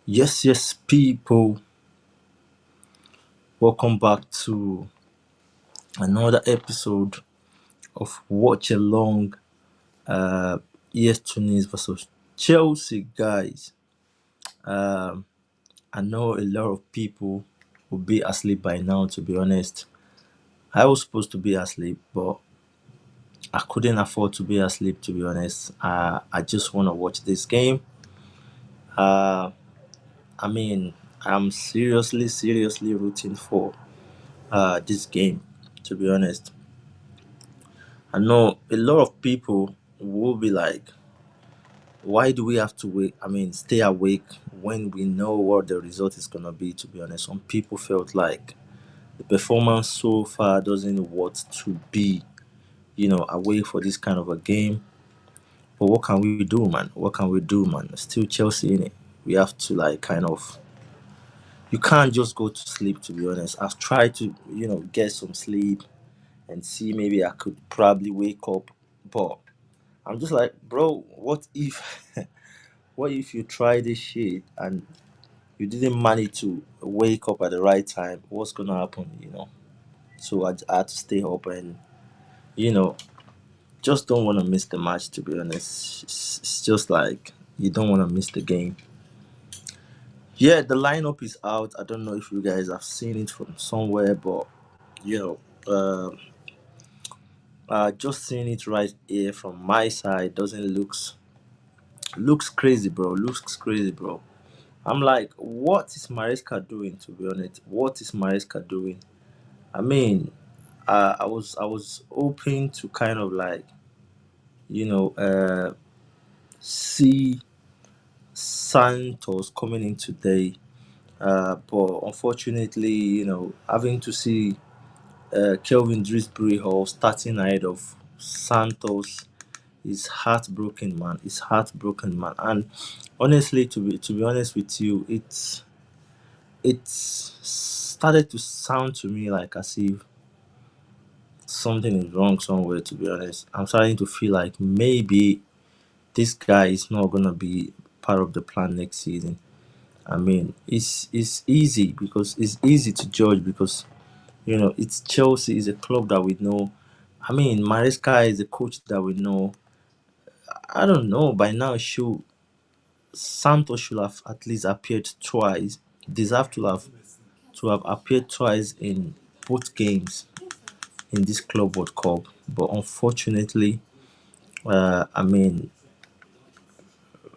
Yes, yes, people, welcome back to another episode of Watch Along. Uh, Es Tunis versus Chelsea, guys. Um, I know a lot of people will be asleep by now. To be honest, I was supposed to be asleep, but I couldn't afford to be asleep. To be honest, I just want to watch this game. Uh, I mean, I'm seriously rooting for this game. To be honest, I know a lot of people will be like, why do we have to wait? I mean, stay awake when we know what the result is going to be, to be honest. Some people felt like the performance so far doesn't want to be, away for this kind of a game. But what can we do, man? What can we do, man? Still Chelsea in it. We have to, like, kind of. You can't just go to sleep, to be honest. I've tried to, get some sleep and see maybe I could probably wake up. But I'm just like, bro, what if what if you try this shit and you didn't manage to wake up at the right time? What's gonna happen? So I had to stay up and you know, just don't wanna miss the match to be honest. It's just like you don't wanna miss the game. Yeah, the lineup is out. I don't know if you guys have seen it from somewhere, but you know, just seeing it right here from my side doesn't looks crazy, bro. Looks crazy, bro. I'm like, what is Maresca doing? To be honest, what is Maresca doing? I mean, I was hoping to kind of like see Santos coming in today, but unfortunately, having to see Kelvin Drisbury Hall starting ahead of Santos is heartbroken, man. It's heartbroken, man. And honestly, to be honest with you, it's started to sound to me like as if something is wrong somewhere. To be honest, I'm starting to feel like maybe this guy is not gonna be part of the plan next season. I mean, it's easy because it's easy to judge because it's Chelsea is a club that we know. I mean, Maresca is a coach that we know. I don't know by now. Should Santos should have at least appeared twice. Deserve to have appeared twice in both games in this Club World Cup. But unfortunately, I mean,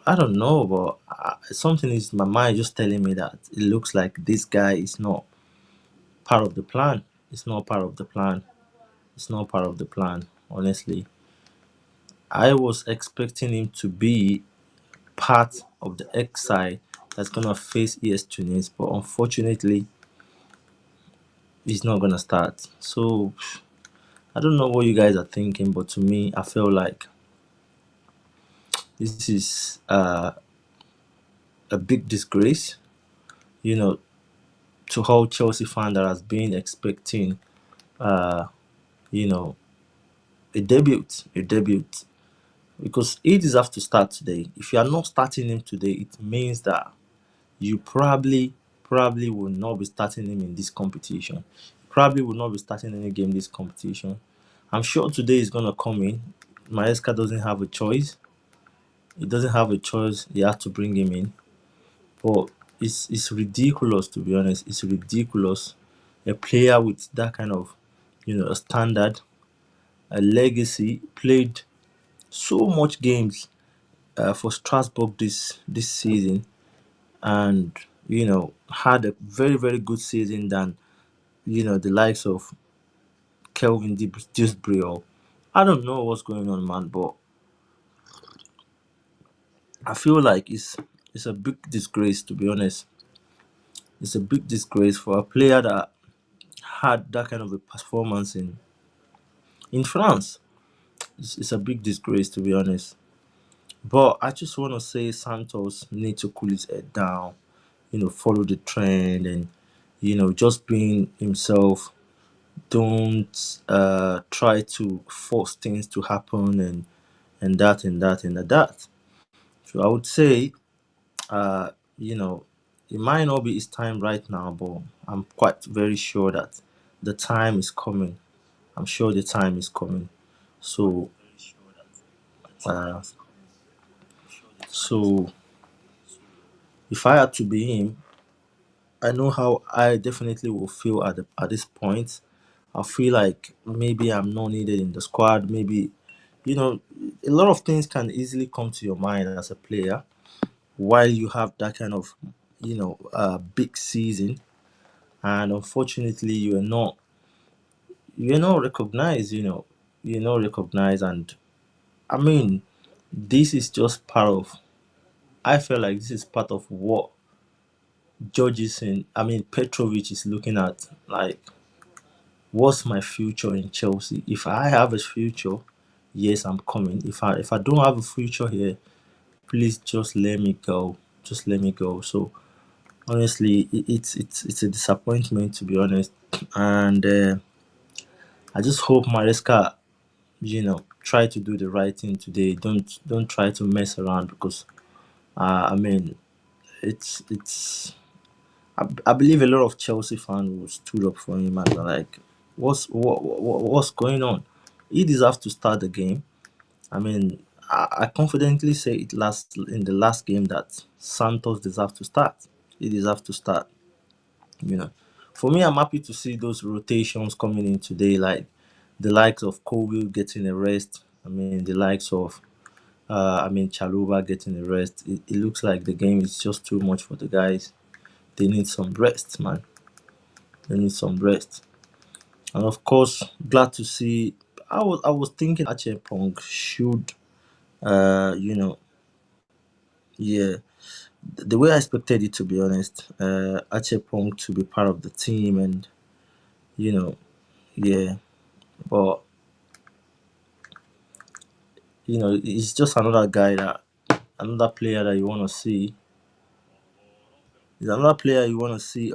I don't know, but something is my mind just telling me that it looks like this guy is not part of the plan. It's not part of the plan. It's not part of the plan. Honestly, I was expecting him to be part of the exile that's gonna face ES Tunis, but unfortunately, he's not gonna start. So I don't know what you guys are thinking, but to me, I feel like this is a big disgrace. You know, to all Chelsea fan that has been expecting, uh, you know, a debut, because he deserves to start today. If you are not starting him today, it means that you probably will not be starting him in this competition. Probably will not be starting any game this competition. I'm sure today is gonna come in. Maresca doesn't have a choice. He doesn't have a choice. He has to bring him in. But it's ridiculous to be honest. It's ridiculous. A player with that kind of a standard, a legacy, played so much games for Strasbourg this season, and had a very good season than the likes of Kelvin Dewsbury. I don't know what's going on, man, but I feel like it's a big disgrace to be honest. It's a big disgrace for a player that had that kind of a performance in France. It's a big disgrace to be honest. But I just want to say Santos need to cool his head down, follow the trend and just being himself. Don't try to force things to happen and that and that and that. So I would say, uh, you know, it might not be his time right now, but I'm quite very sure that the time is coming. I'm sure the time is coming. So, uh, so if I had to be him, I know how I definitely will feel at this point. I feel like maybe I'm not needed in the squad. Maybe, you know, a lot of things can easily come to your mind as a player while you have that kind of, big season, and unfortunately, you're not recognized. You're not recognized, and I mean, this is just part of. I feel like this is part of what Petrovic is looking at. Like, what's my future in Chelsea? If I have a future, yes, I'm coming. If I don't have a future here, please just let me go. Just let me go. So honestly, it's a disappointment, to be honest, and I just hope Maresca, try to do the right thing today. Don't try to mess around because I mean it's I believe a lot of Chelsea fans will stood up for him and are like, what's going on? He deserves to start the game. I mean, I confidently say it last in the last game that Santos deserves to start. He deserves to start. You know, for me, I'm happy to see those rotations coming in today, like the likes of Colwill getting a rest. I mean, the likes of Chaluba getting a rest. It looks like the game is just too much for the guys. They need some rest, man. They need some rest. And of course, glad to see. I was thinking Achepong should, uh, you know, yeah, the way I expected it, to be honest, Achepong to be part of the team, and you know, yeah, but he's just another guy that another player that you want to see. He's another player you want to see,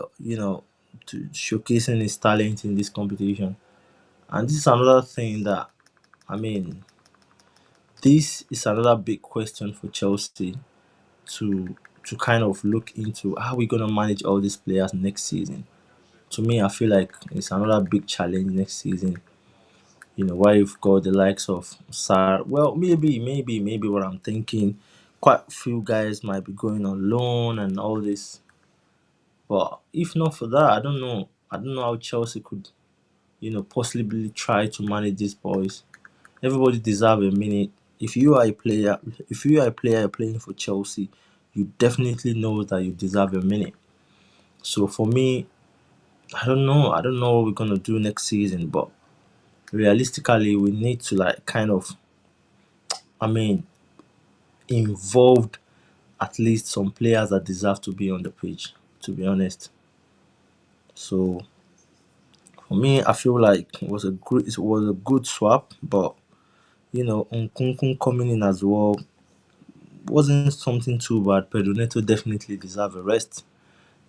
to showcasing his talent in this competition. And this is another thing that I mean, this is another big question for Chelsea to to kind of look into how we're gonna manage all these players next season. To me, I feel like it's another big challenge next season. Why you've got the likes of Sar. Well, maybe what I'm thinking, quite a few guys might be going on loan and all this. But if not for that, I don't know. I don't know how Chelsea could, possibly try to manage these boys. Everybody deserve a minute. If you are a player playing for Chelsea, you definitely know that you deserve a minute. So for me, I don't know. I don't know what we're gonna do next season, but realistically, we need to like kind of, I mean, involved at least some players that deserve to be on the pitch. To be honest, so for me, I feel like it was a good swap, but Nkunkun coming in as well wasn't something too bad. Pedro Neto definitely deserve a rest.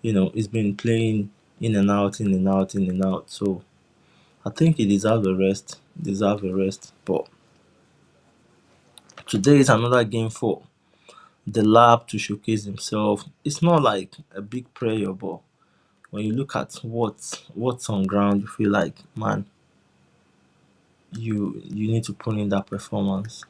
He's been playing in and out, in and out, in and out. So I think he deserves a rest. Deserve a rest. But today is another game for the lab to showcase himself. It's not like a big prayer, but when you look at what's on ground, you feel like, man, you need to put in that performance.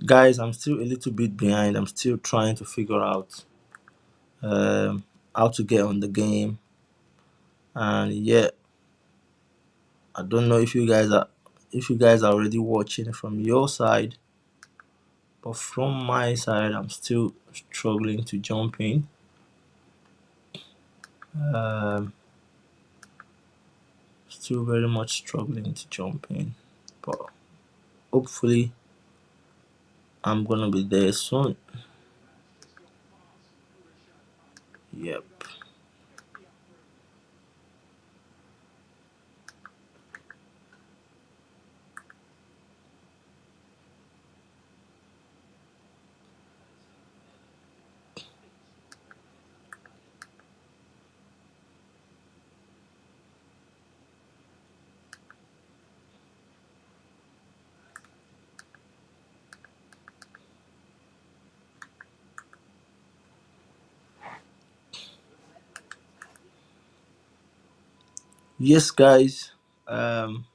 Guys, I'm still a little bit behind. I'm still trying to figure out um, how to get on the game. And yeah, I don't know if you guys are already watching from your side, but from my side, I'm still struggling to jump in. Um, Still very much struggling to jump in, but hopefully, I'm gonna be there soon. Yep. Yes, guys. Um,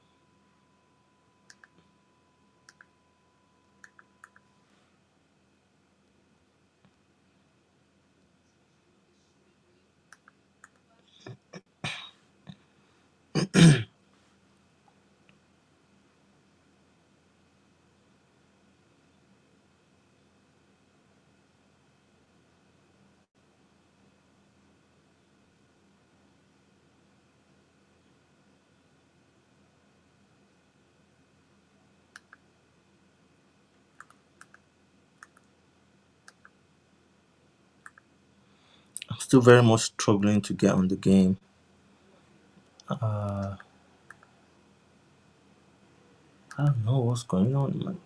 I'm still very much struggling to get on the game. Uh, I don't know what's going on, man.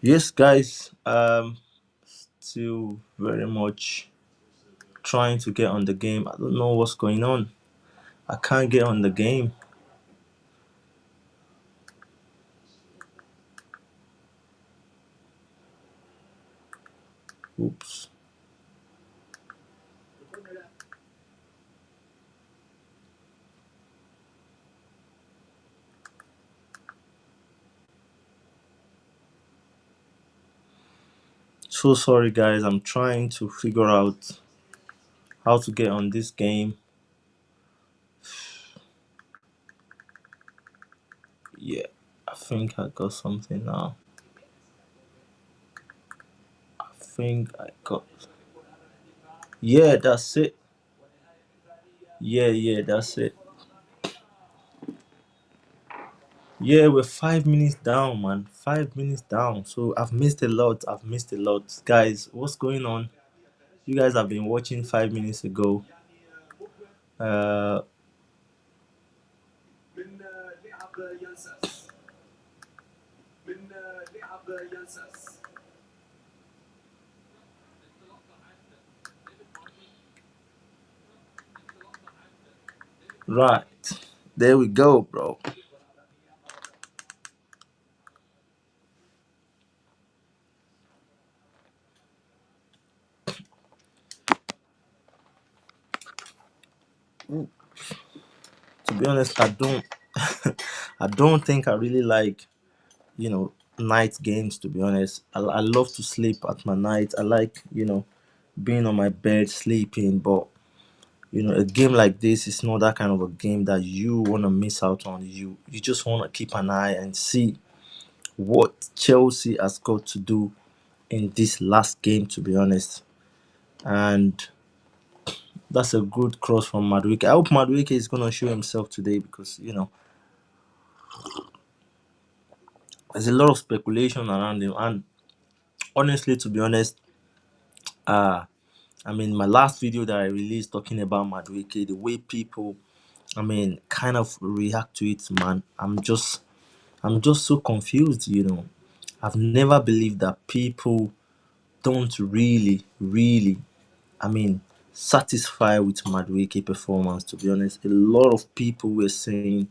Yes, guys. Still very much trying to get on the game. I don't know what's going on. I can't get on the game. Oops. So sorry, guys. I'm trying to figure out how to get on this game. Yeah, I think I got something now. I think I got. Yeah, that's it. Yeah, that's it. Yeah, we're 5 minutes down, man. 5 minutes down. So I've missed a lot. I've missed a lot. Guys, what's going on? You guys have been watching 5 minutes ago. Uh, right. There we go, bro. To be honest, I don't I don't think I really like, night games, to be honest. I love to sleep at my night. I like, being on my bed sleeping, but a game like this is not that kind of a game that you want to miss out on. You just want to keep an eye and see what Chelsea has got to do in this last game, to be honest. And that's a good cross from Madueke. I hope Madueke is going to show himself today because, there's a lot of speculation around him. And honestly, to be honest, uh, my last video that I released talking about Madueke, the way people, kind of react to it, man, I'm just so confused. I've never believed that people don't really, really, I mean, satisfy with Madueke performance. To be honest, a lot of people were saying,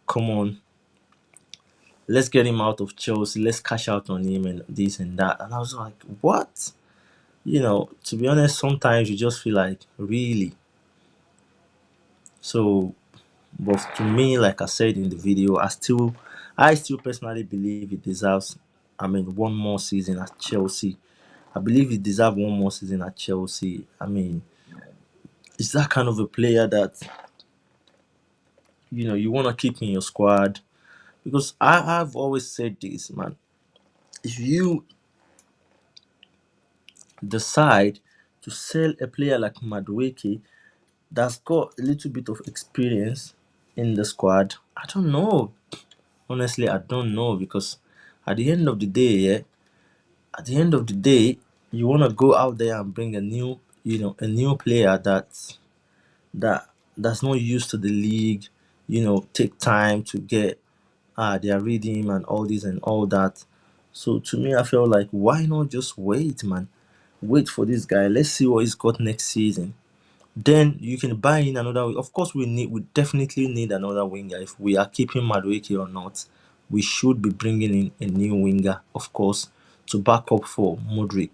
"Come on, let's get him out of Chelsea. Let's cash out on him and this and that." And I was like, "What?" To be honest, sometimes you just feel like, really. So, but to me, like I said in the video, I still personally believe he deserves. One more season at Chelsea. I believe he deserves one more season at Chelsea. Is that kind of a player that you want to keep in your squad? Because I've always said this, man. if you decide to sell a player like Madueke that's got a little bit of experience in the squad, I don't know. Honestly, I don't know because at the end of the day, yeah, at the end of the day, you want to go out there and bring a new, a new player that's not used to the league. Take time to get their rhythm and all this and all that. So to me, I felt like why not just wait, man? Wait for this guy. Let's see what he's got next season. Then you can buy in another. Of course, we definitely need another winger. If we are keeping Madueke or not, we should be bringing in a new winger, of course, to back up for Modric.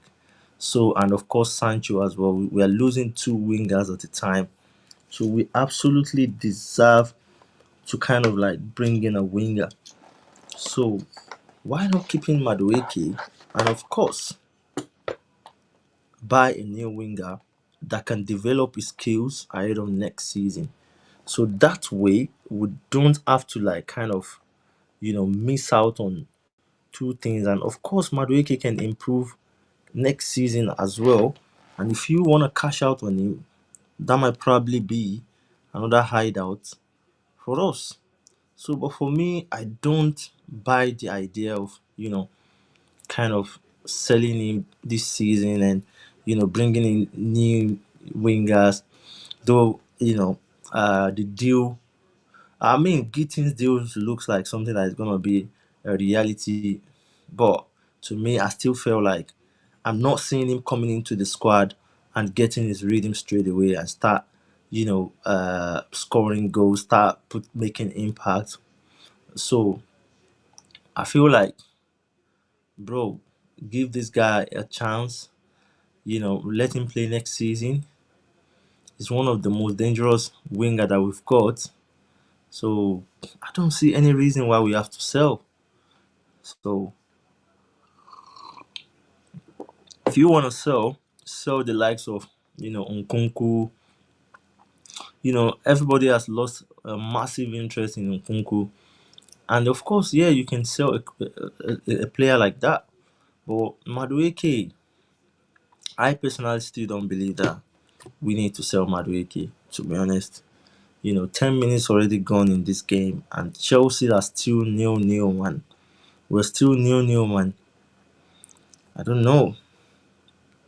So and of course Sancho as well. We are losing two wingers at a time, so we absolutely deserve to kind of like bring in a winger. So why not keeping Madueke and of course buy a new winger that can develop his skills ahead of next season. So that way we don't have to like kind of miss out on two things. And of course Madueke can improve next season as well. And if you want to cash out on him, that might probably be another hideout for us. So but for me, I don't buy the idea of kind of selling him this season and bringing in new wingers. Though the deal, I mean, Gittins deal looks like something that is gonna be a reality, but to me, I still feel like I'm not seeing him coming into the squad and getting his rhythm straight away and start, scoring goals, start making impact. So I feel like, bro, give this guy a chance. Let him play next season. He's one of the most dangerous winger that we've got. So I don't see any reason why we have to sell. So if you want to sell the likes of Nkunku. Everybody has lost a massive interest in Nkunku, and of course, yeah, you can sell a player like that. But Madueke, I personally still don't believe that we need to sell Madueke. To be honest, 10 minutes already gone in this game, and Chelsea are still nil man. We're still nil man. I don't know.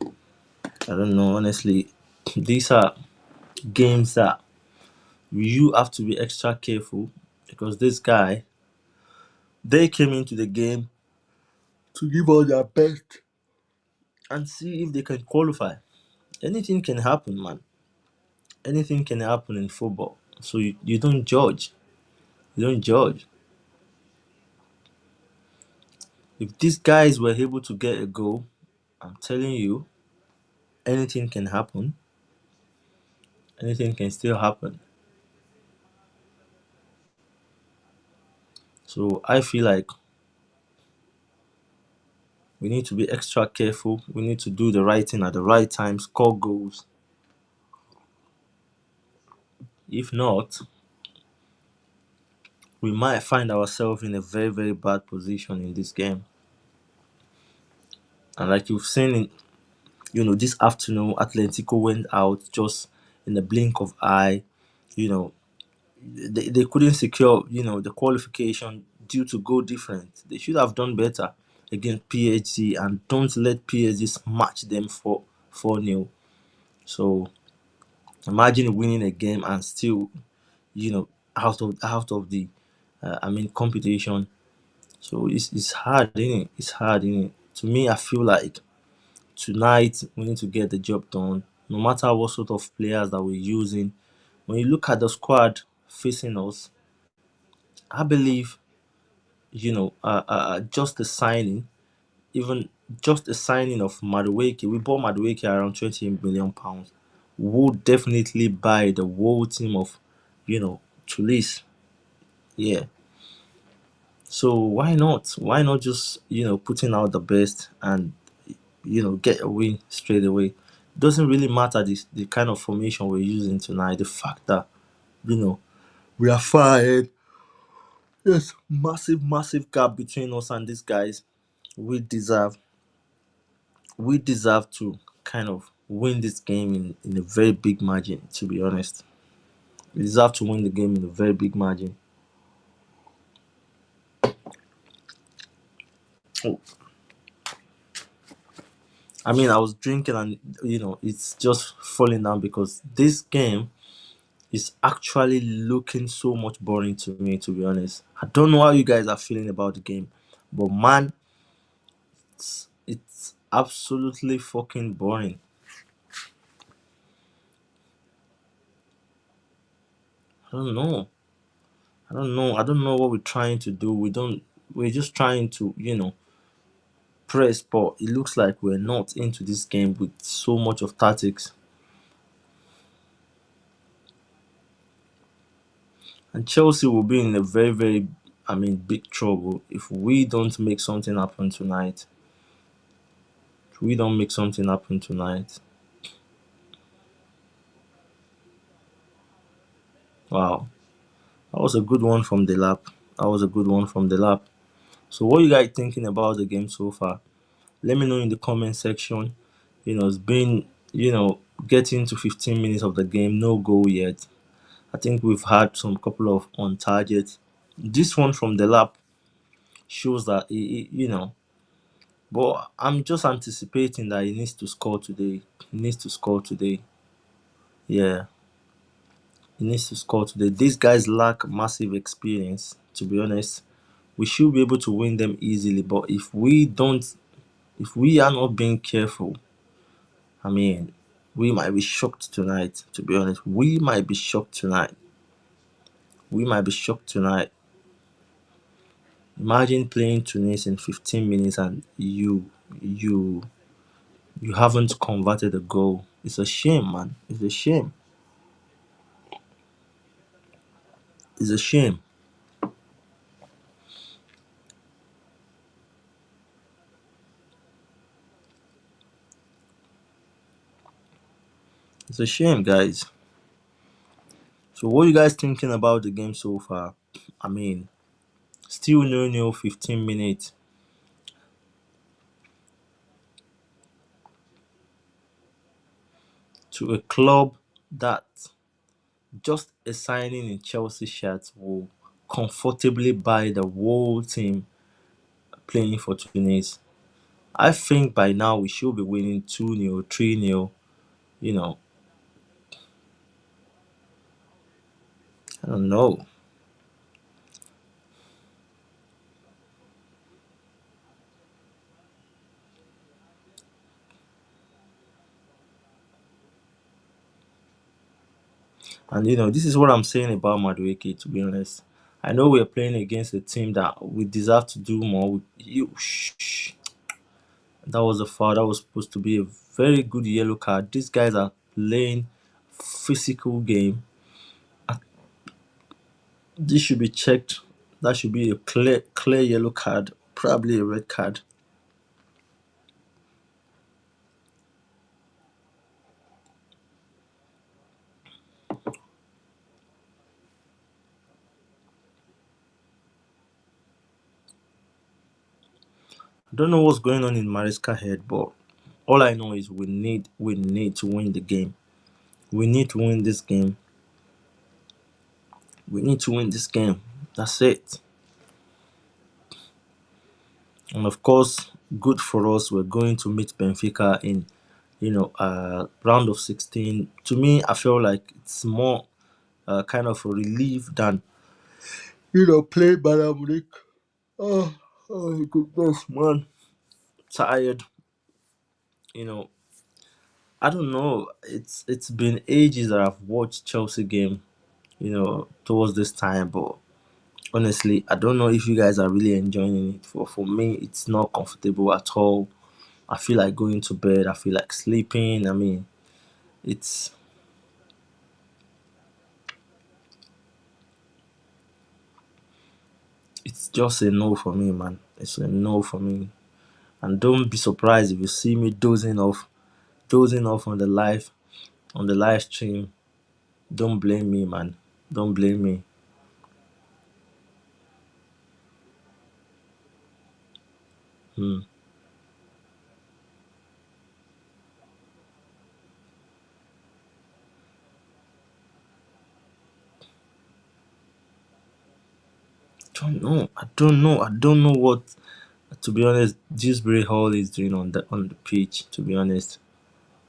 I don't know. Honestly, these are games that you have to be extra careful because this guy, they came into the game to give all their best and see if they can qualify. Anything can happen, man. Anything can happen in football. So you don't judge. You don't judge. If these guys were able to get a goal, I'm telling you, anything can happen. Anything can still happen. So I feel like we need to be extra careful. We need to do the right thing at the right time, score goals. If not, we might find ourselves in a very, very bad position in this game. And like you've seen in this afternoon, Atletico went out just in the blink of eye. You know, they couldn't secure, the qualification due to goal difference. They should have done better against PSG and don't let PSG smash them for 4-0. So imagine winning a game and still, out of the, competition. So it's hard, innit? It's hard, innit? To me, I feel like tonight we need to get the job done. No matter what sort of players that we're using, when you look at the squad facing us, I believe just the signing, even just the signing of Madueke, we bought Madueke around £20 million. Would definitely buy the whole team of Tunis. Yeah. So why not? Why not just putting out the best and get a win straight away? Doesn't really matter the kind of formation we're using tonight. The fact that you know we are far ahead. Yes, massive gap between us and these guys. we deserve we deserve to kind of win this game in a very big margin, to be honest. We deserve to win the game in a very big margin. Oh, I mean, I was drinking and it's just falling down because this game is actually looking so much boring to me, to be honest. I don't know how you guys are feeling about the game, but man, it's absolutely fucking boring. I don't know. I don't know what we're trying to do. We're just trying to, press, but it looks like we're not into this game with so much of tactics. And Chelsea will be in a very, very, I mean, big trouble if we don't make something happen tonight. If we don't make something happen tonight. Wow. That was a good one from the lap. That was a good one from the lap. So what you guys thinking about the game so far? Let me know in the comment section. It's been, getting to 15 minutes of the game, no goal yet. I think we've had some couple of on targets. This one from the lap shows that but I'm just anticipating that he needs to score today. He needs to score today. Yeah, he needs to score today. These guys lack massive experience, to be honest. We should be able to win them easily, but if we are not being careful, I mean, we might be shocked tonight, to be honest. We might be shocked tonight. We might be shocked tonight. Imagine playing Tunis in 15 minutes and you you haven't converted a goal. It's a shame, man. It's a shame. It's a shame. It's a shame, guys. So what you guys thinking about the game so far? I mean, still 0-0, 15 minutes to a club that just a signing in Chelsea shirts will comfortably buy the whole team playing for Tunis. I think by now we should be winning 2-0, 3-0. You know, I don't know. And this is what I'm saying about Madueke, to be honest. I know we're playing against a team that we deserve to do more. That was a foul. That was supposed to be a very good yellow card. These guys are playing physical game. This should be checked. That should be a clear yellow card, probably a red card. I don't know what's going on in Mariska's head, but all I know is we need to win the game. We need to win this game. We need to win this game. That's it. And of course, good for us. We're going to meet Benfica in round of 16. To me, I feel like it's more kind of a relief than play Bayern Munich. Oh my goodness, man, tired. You know, I don't know. It's been ages that I've watched Chelsea game. Towards this time, but honestly, I don't know if you guys are really enjoying it. For me, it's not comfortable at all. I feel like going to bed. I feel like sleeping. I mean, it's it's just a no for me, man. It's a no for me. And don't be surprised if you see me dozing off on the live stream. Don't blame me, man. Don't blame me. Hmm. Don't know. I don't know. I don't know what, to be honest, Dewsbury Hall is doing on the pitch. To be honest,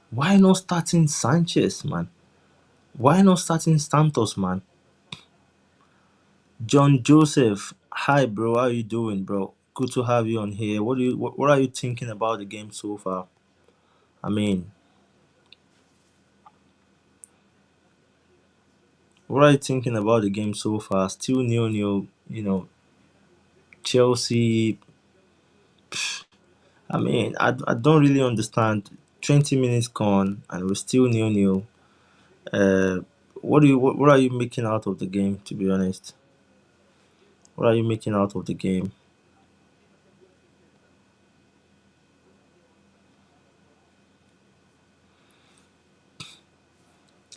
why not starting Sanchez, man? Why not starting Santos, man? John Joseph, hi, bro. How you doing, bro? Good to have you on here. What are you thinking about the game so far? I mean, what are you thinking about the game so far? Still nil nil. Chelsea. I don't really understand. 20 minutes gone and we're still nil nil. Uh, what are you making out of the game? To be honest, what are you making out of the game?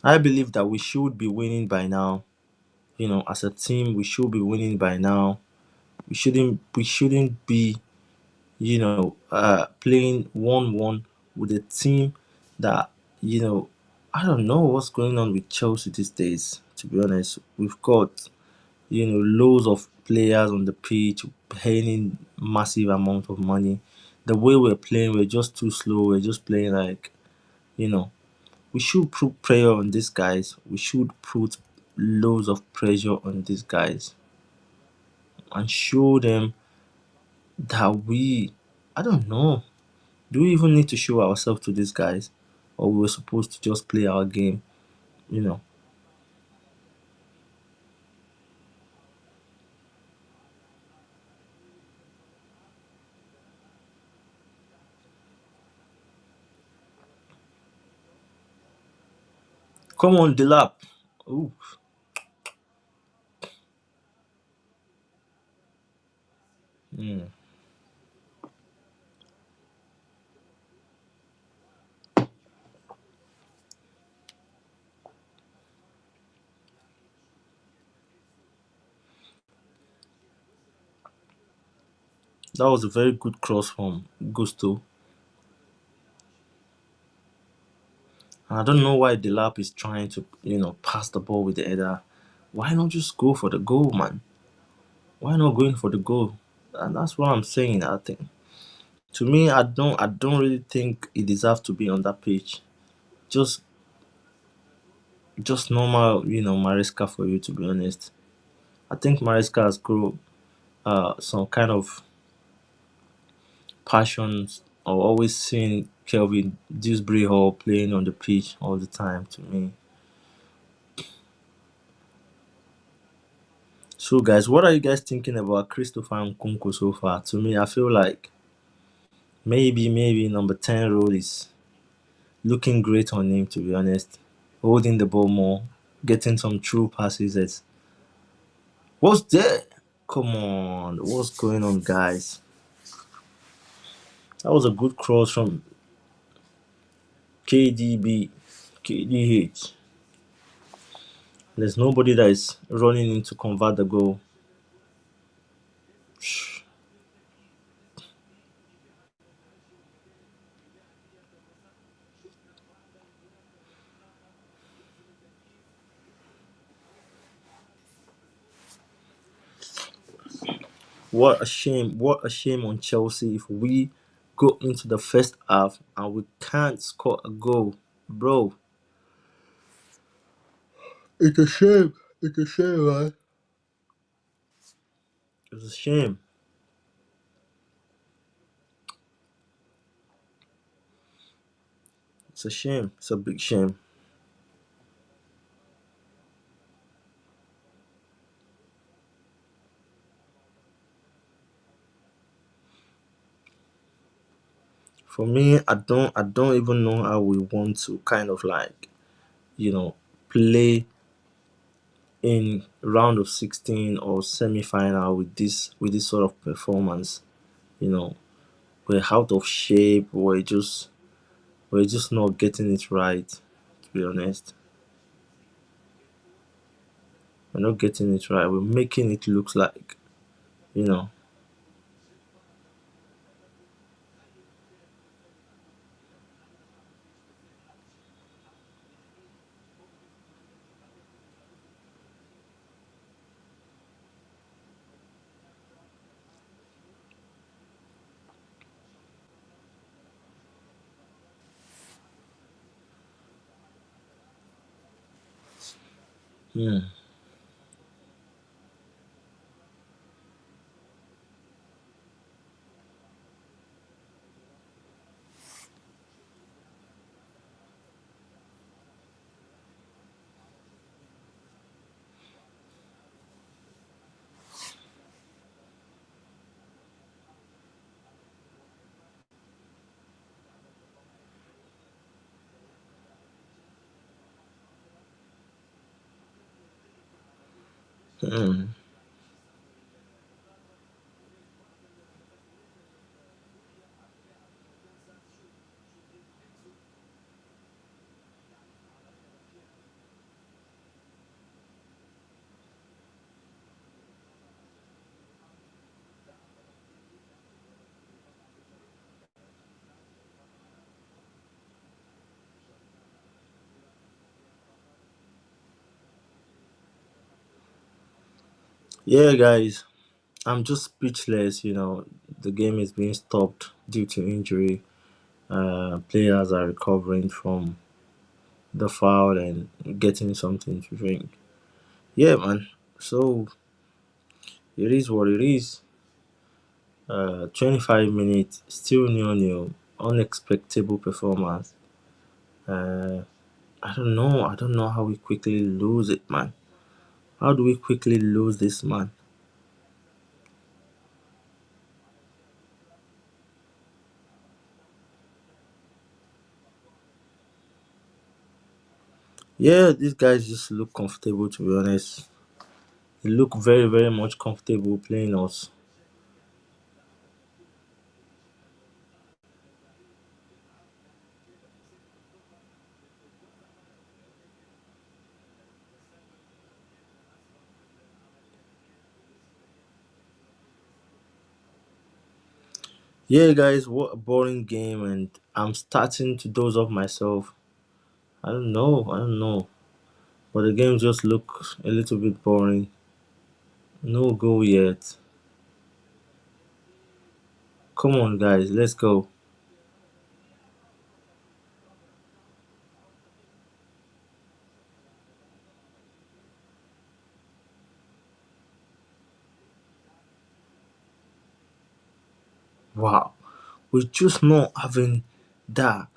I believe that we should be winning by now. As a team, we should be winning by now. We shouldn't be playing 1-1 with a team that you know I don't know what's going on with Chelsea these days. To be honest, we've got loads of players on the pitch paying massive amount of money. The way we're playing, we're just too slow. We're just playing like you know. We should put pressure on these guys. We should put loads of pressure on these guys and show them that I don't know. Do we even need to show ourselves to these guys? Or we were supposed to just play our game, you know? Come on, Delap. Ooh, mm. That was a very good cross from Gusto. And I don't know why Delap is trying to, pass the ball with the header. Why not just go for the goal, man? Why not going for the goal? And that's what I'm saying. I think to me, I don't really think he deserves to be on that pitch. Just, just normal, Maresca for you to be honest. I think Maresca has grown some kind of passions or always seeing Kelvin Dewsbury Hall playing on the pitch all the time to me. So guys, what are you guys thinking about Christopher Nkunku so far? To me, I feel like maybe number 10 role is looking great on him to be honest. Holding the ball more, getting some true passes. What's there? Come on, what's going on guys? That was a good cross from KDB, KDH. There's nobody that is running in to convert the goal. What a shame. What a shame on Chelsea if we go into the first half and we can't score a goal. Bro, it's a shame. It's a shame, man. It's a shame. It's a shame. It's a big shame. For me, I don't even know how we want to kind of like, you know, play in round of 16 or semi-final with this sort of performance. You know, we're out of shape. We're just not getting it right, to be honest. We're not getting it right. We're making it look like, you know, Mm, mm. Yeah, guys, I'm just speechless. The game is being stopped due to injury. Players are recovering from the foul and getting something to drink. Yeah, man. So it is what it is. 25 minutes, still nil. Unexpected performance. Uh, I don't know. I don't know how we quickly lose it, man. How do we quickly lose this, man? Yeah, these guys just look comfortable, to be honest. They look very, very much comfortable playing us. Yeah, guys, what a boring game, and I'm starting to doze off myself. I don't know. I don't know. But the game just looks a little bit boring. No goal yet. Come on, guys, let's go. Wow. We're just not having that,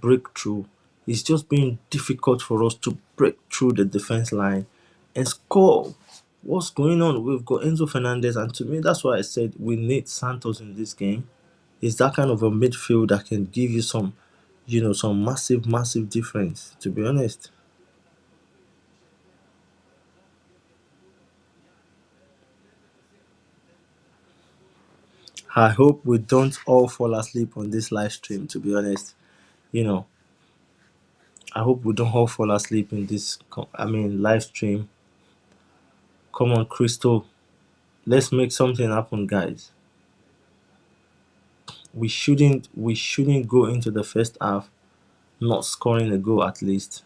breakthrough. It's just been difficult for us to break through the defense line and score. What's going on? We've got Enzo Fernandez, and to me, that's why I said we need Santos in this game. Is that kind of a midfield that can give you some massive, massive difference, to be honest. I hope we don't all fall asleep on this live stream, to be honest. You know, I hope we don't all fall asleep in this, live stream. Come on, Crystal. Let's make something happen, guys. We shouldn't go into the first half not scoring a goal at least.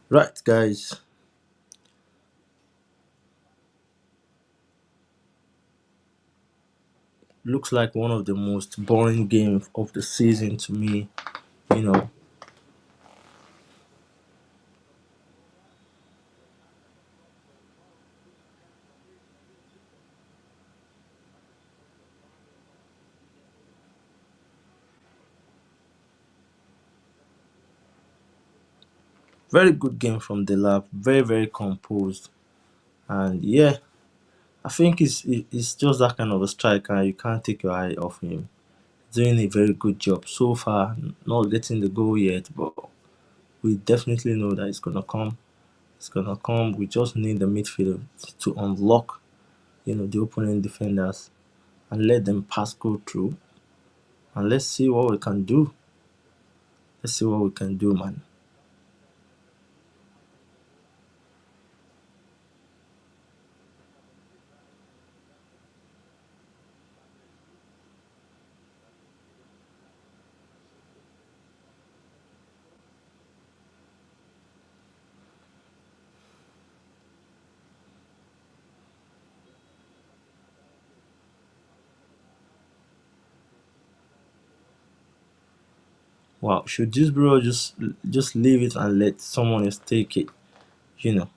Right, guys. Looks like one of the most boring games of the season to me. You know, very good game from the lab. Very, very composed. And yeah, I think it's just that kind of a striker. You can't take your eye off him. Doing a very good job so far. Not getting the goal yet, but we definitely know that it's gonna come. It's gonna come. We just need the midfield to unlock. the opponent defenders and let them pass go through, and let's see what we can do. Let's see what we can do, man. Wow, should this bro just leave it and let someone else take it? You know,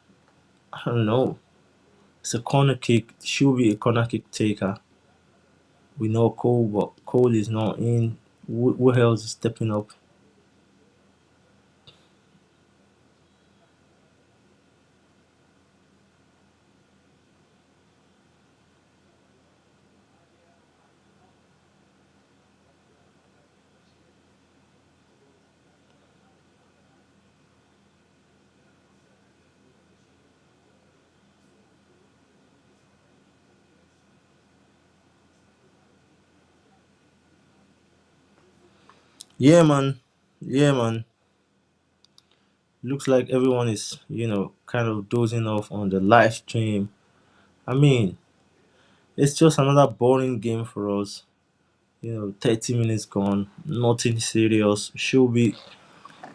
I don't know. It's a corner kick. Should be a corner kick taker. We know Cole, but Cole is not in. Who else is stepping up? Yeah, man. Yeah, man. Looks like everyone is, kind of dozing off on the live stream. I mean, it's just another boring game for us. 30 minutes gone, nothing serious. We should be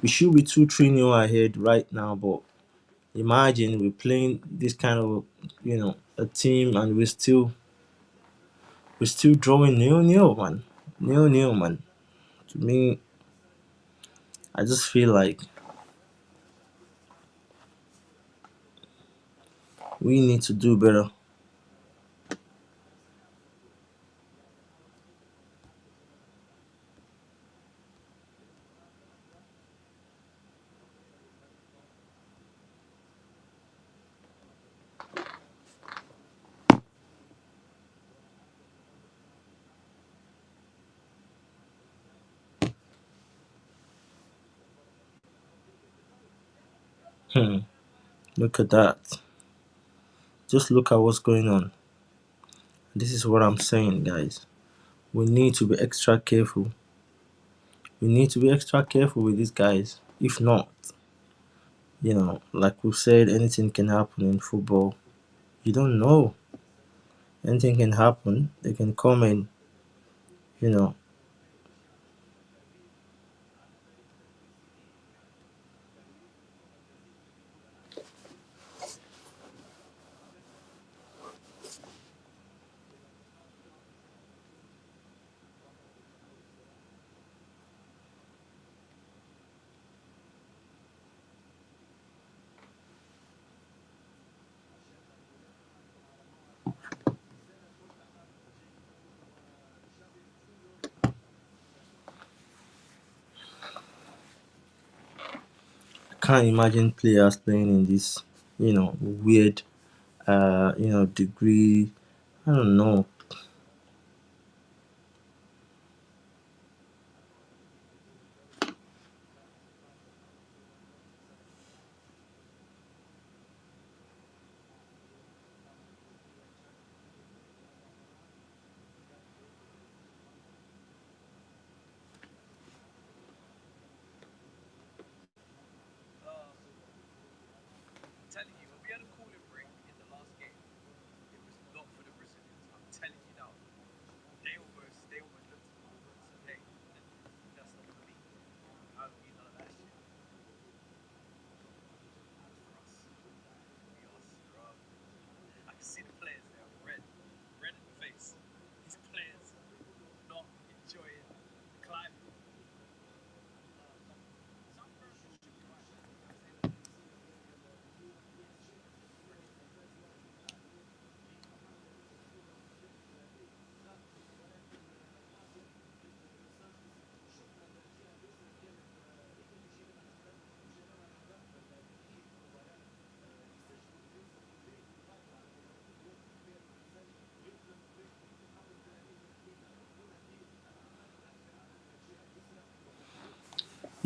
2-3 nil ahead right now, but imagine we're playing this kind of, a team, and we're still drawing nil man. Nil man. To me, I just feel like we need to do better. Hmm. Look at that. Just look at what's going on. This is what I'm saying, guys. We need to be extra careful. We need to be extra careful with these guys. If not, like we said, anything can happen in football. You don't know. Anything can happen. They can come and, you know, I can't imagine players playing in this, weird, degree. I don't know.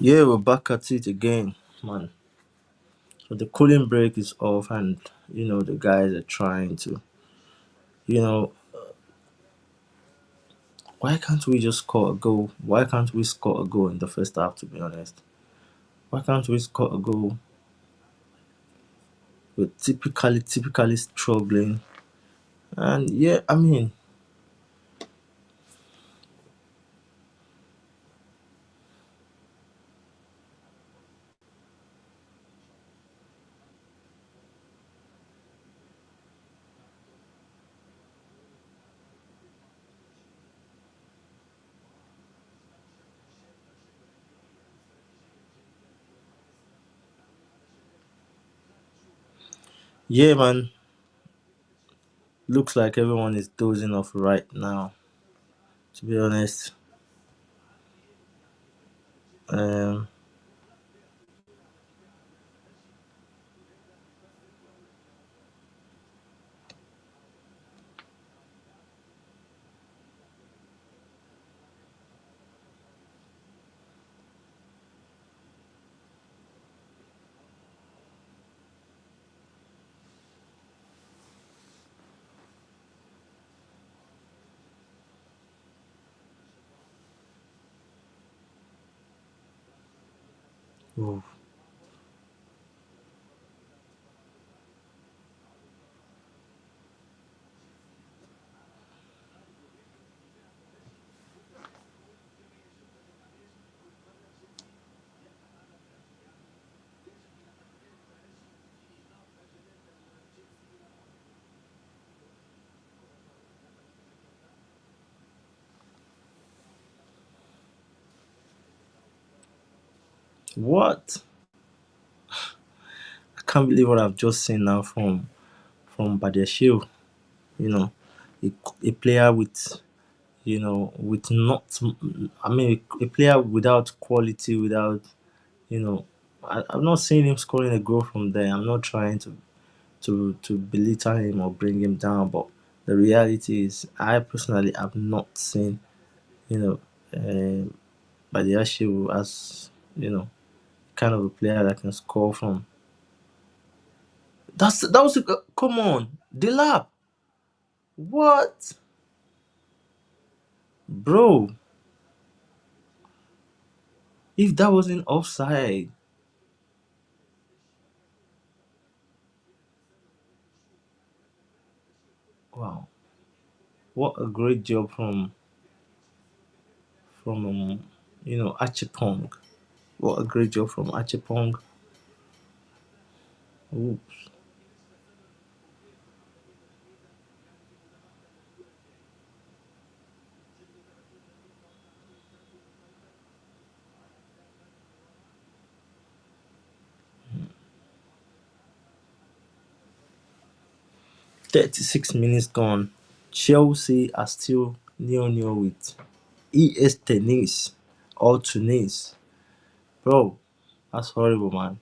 Yeah, we're back at it again, man. So the cooling break is off, and the guys are trying to, You know, why can't we just score a goal? Why can't we score a goal in the first half? To be honest, why can't we score a goal? We're typically struggling, and yeah, I mean, yeah, man. Looks like everyone is dozing off right now. To be honest, um, oof. What? I can't believe what I've just seen now from Badeshil. You know, a player with with not. I mean, a player without quality, without you know. I'm not seeing him scoring a goal from there. I'm not trying to belittle him or bring him down, but the reality is, I personally have not seen you know, Badiashile as kind of a player that can score from. That was come on, Delap. What, bro? If that wasn't offside, wow, what a great job from Achipong. What a great job from Achipong. Ooh, 36 minutes gone. Chelsea are still nil-nil with Es Tunis or Tunis. Bro, that's horrible, man.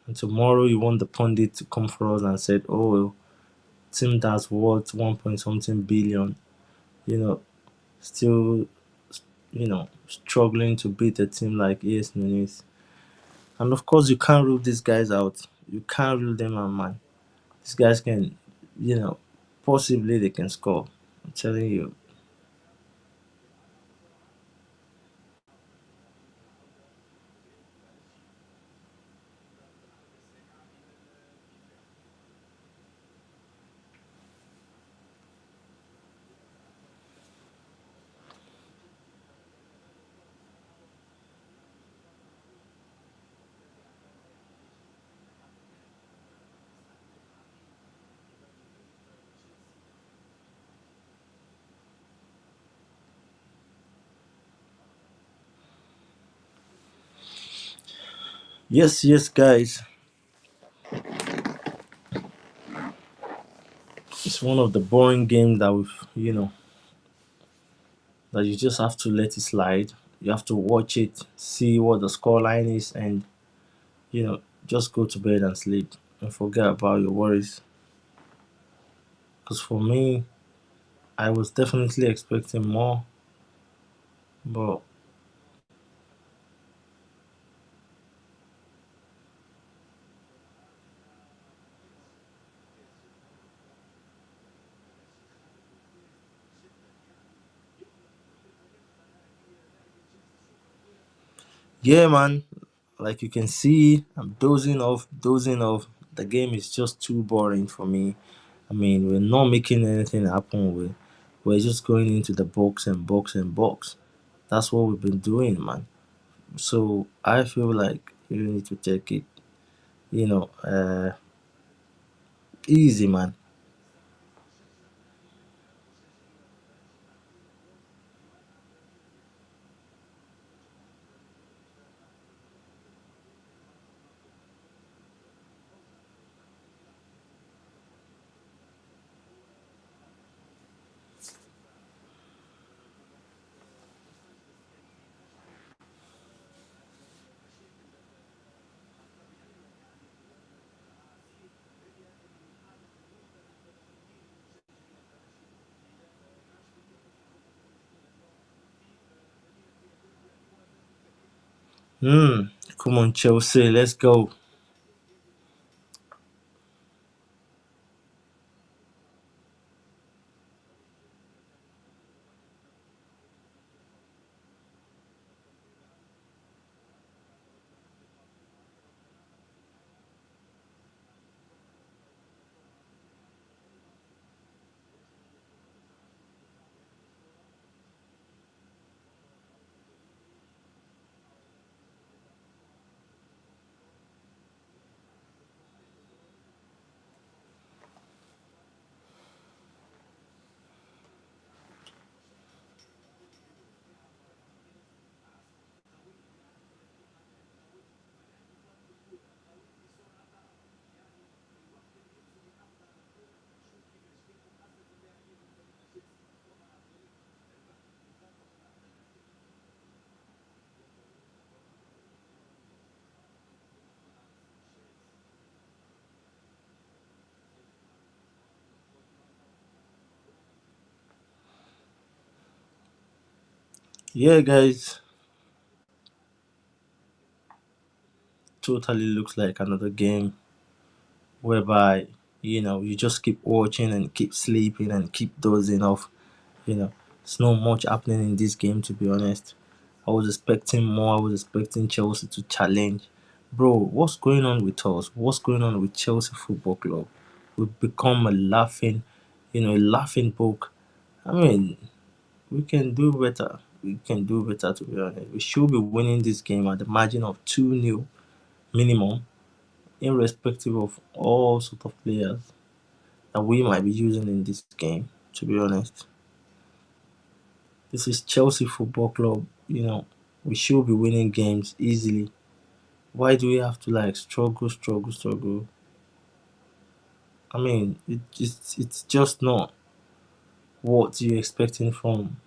And tomorrow you want the pundit to come for us and said, "Oh, team that's worth 1 point something billion, you know, still, struggling to beat a team like AS Tunis." And of course, you can't rule these guys out. You can't rule them out, man. These guys can, you know, possibly they can score. I'm telling you. Yes, yes, guys. It's one of the boring games that that you just have to let it slide. You have to watch it, see what the scoreline is, and just go to bed and sleep and forget about your worries. Because for me, I was definitely expecting more, but Yeah, man. Like you can see, I'm dozing off, dozing off. The game is just too boring for me. I mean, we're not making anything happen. We're just going into the box and box and box. That's what we've been doing, man. So I feel like you need to take it, easy, man. Hmm. Come on, Chelsea, let's go. Yeah, guys, totally looks like another game whereby you just keep watching and keep sleeping and keep dozing off. You know, there's not much happening in this game, to be honest. I was expecting more. I was expecting Chelsea to challenge. Bro, what's going on with us? What's going on with Chelsea Football Club? We've become a laughing book. I mean, we can do better. We can do better, to be honest. We should be winning this game at the margin of 2-0 minimum, irrespective of all sort of players that we might be using in this game, to be honest. This is Chelsea Football Club. We should be winning games easily. Why do we have to like struggle, struggle, struggle? I mean, it's just not what you're expecting from.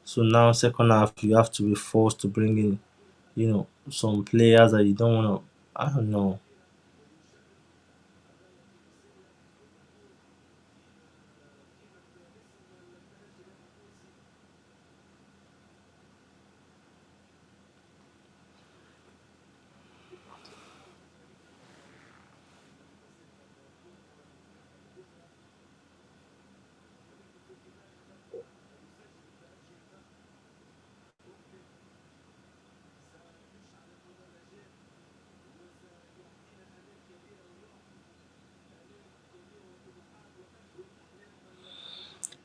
So now, second half, you have to be forced to bring in, some players that you don't want to. I don't know.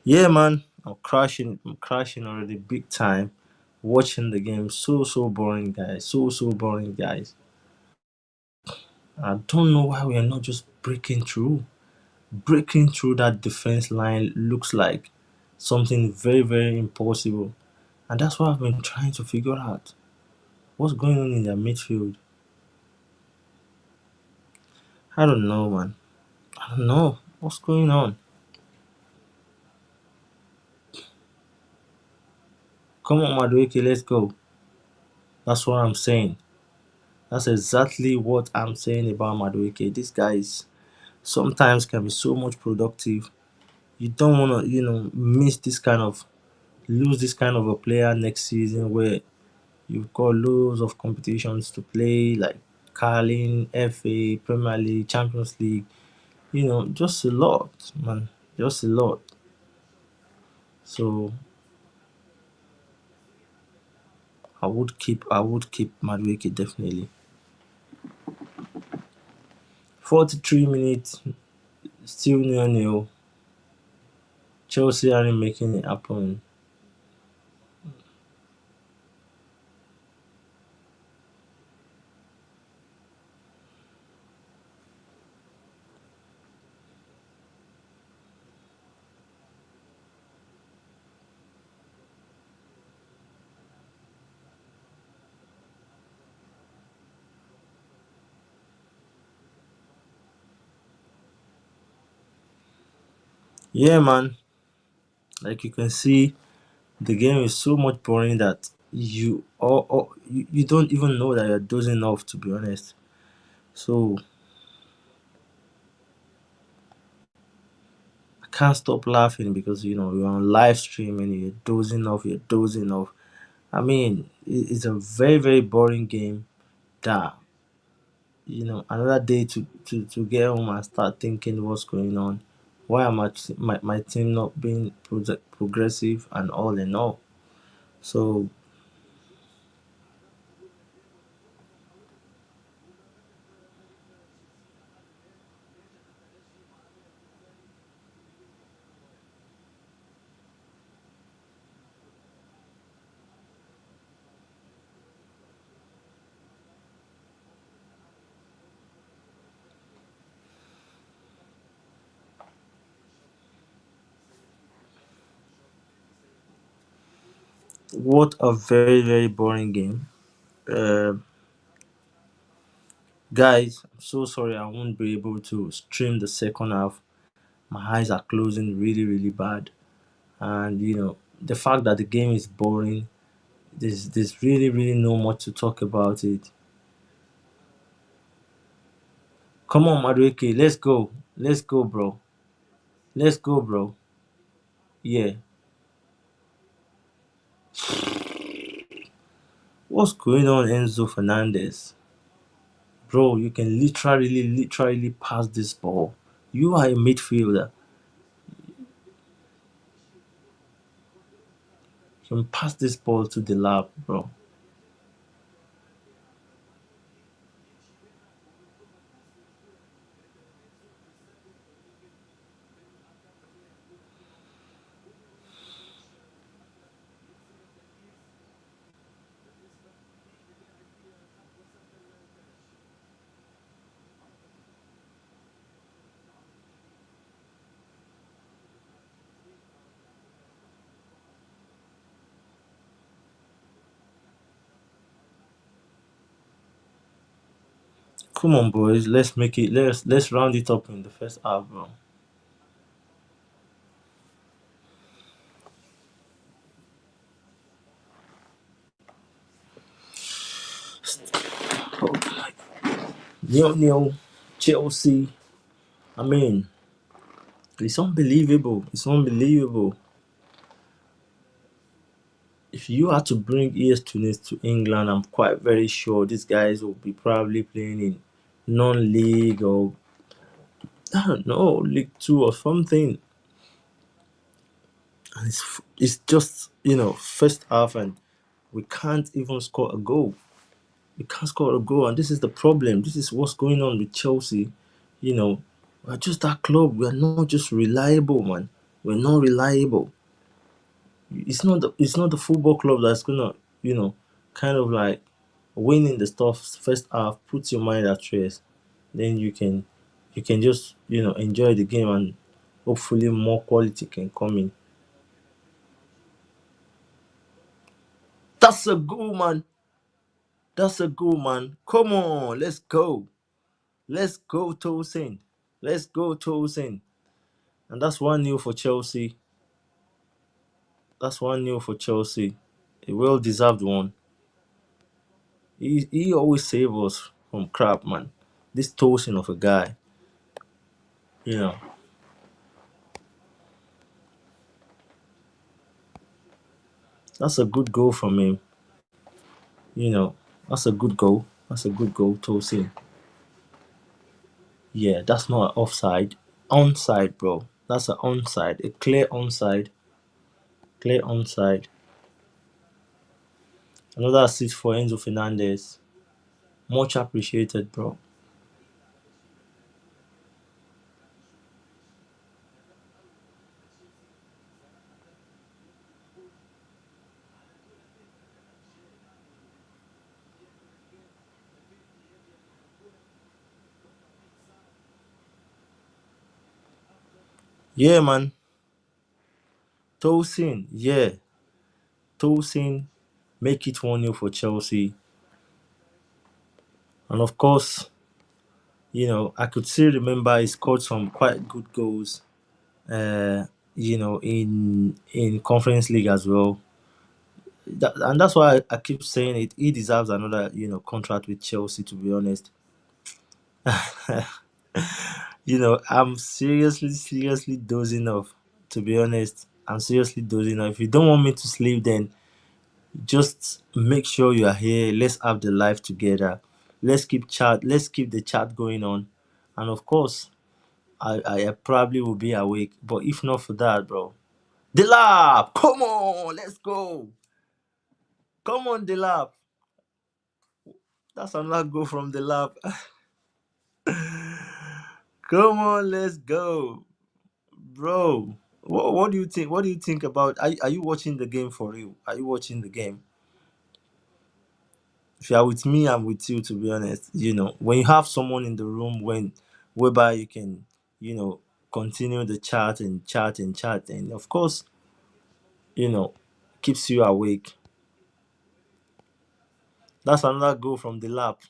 Yeah, man, I'm crashing. I'm crashing already, big time. Watching the game, so boring, guys. So boring, guys. I don't know why we are not just breaking through. Breaking through that defense line looks like something very, very impossible. And that's what I've been trying to figure out. What's going on in their midfield? I don't know, man. I don't know. What's going on? Come on, Madueke, let's go. That's what I'm saying. That's exactly what I'm saying about Madueke. This guy is sometimes can be so much productive. You don't want to, miss this kind of, lose this kind of a player next season where you've got loads of competitions to play, like Carling, FA, Premier League, Champions League. Just a lot, man. Just a lot. So I would keep Madueke definitely. 43 minutes, still 0-0. Chelsea aren't making it happen. Yeah, man. Like you can see, the game is so much boring that you don't even know that you're dozing off. To be honest, so I can't stop laughing because you're on live stream and you're dozing off. You're dozing off. I mean, it's a very very boring game. That another day to get home and start thinking what's going on. Why am my team not being progressive and all in all? So what a very very boring game. Uh, Guys, I'm so sorry I won't be able to stream the second half. My eyes are closing really really bad, and the fact that the game is boring. There's really really no much to talk about it. Come on, Madueke, let's go, bro. Let's go, bro. Yeah. What's going on, Enzo Fernandez? Bro, you can literally pass this ball. You are a midfielder. You can pass this ball to the lab, bro. Come on, boys. Let's make it. Let's round it up in the first half, bro. Oh my. 0-0. Chelsea. I mean, it's unbelievable. It's unbelievable. If you had to bring Es Tunis to England, I'm quite very sure these guys will be probably playing in non-league or I don't know, League Two or something. And it's just first half and we can't even score a goal. We can't score a goal, and this is the problem. This is what's going on with Chelsea. You know, we're just that club. We're not just reliable, man. We're not reliable. It's not the football club that's gonna kind of like winning the stuff first half, put your mind at rest. Then you can just enjoy the game and hopefully more quality can come in. That's a goal, man. That's a goal, man. Come on, let's go. Let's go, Tosin. Let's go, Tosin. And that's 1-0 for Chelsea. That's 1-0 for Chelsea. A well deserved one. He always saves us from crap, man. This Tosin of a guy, you know. That's a good goal from him. You know, that's a good goal. That's a good goal, Tosin. Yeah, that's not an offside. Onside, bro. That's an onside. A clear onside. Clear onside. Another assist for Enzo Fernandez. Much appreciated, bro. Yeah, man. Tosin, yeah. Tosin make it 1-0 for Chelsea. And of course, I could still remember he scored some quite good goals, uh, in Conference League as well. And that's why I keep saying it. He deserves another, contract with Chelsea, to be honest. I'm seriously, seriously dozing off, to be honest. I'm seriously dozing off. If you don't want me to sleep, then just make sure you are here. Let's have the life together. Let's keep the chat going on. And of course, I probably will be awake. But if not for that, bro. The lab! Come on, let's go. Come on, the lab. That's another go from the lab. Come on, let's go. Bro. What do you think? What do you think about are you watching the game for real? Are you watching the game? If you are with me, I'm with you, to be honest. When you have someone in the room whereby you can, you know, continue the chat and chat and chat, and of course, you know, keeps you awake. That's another goal from the lap.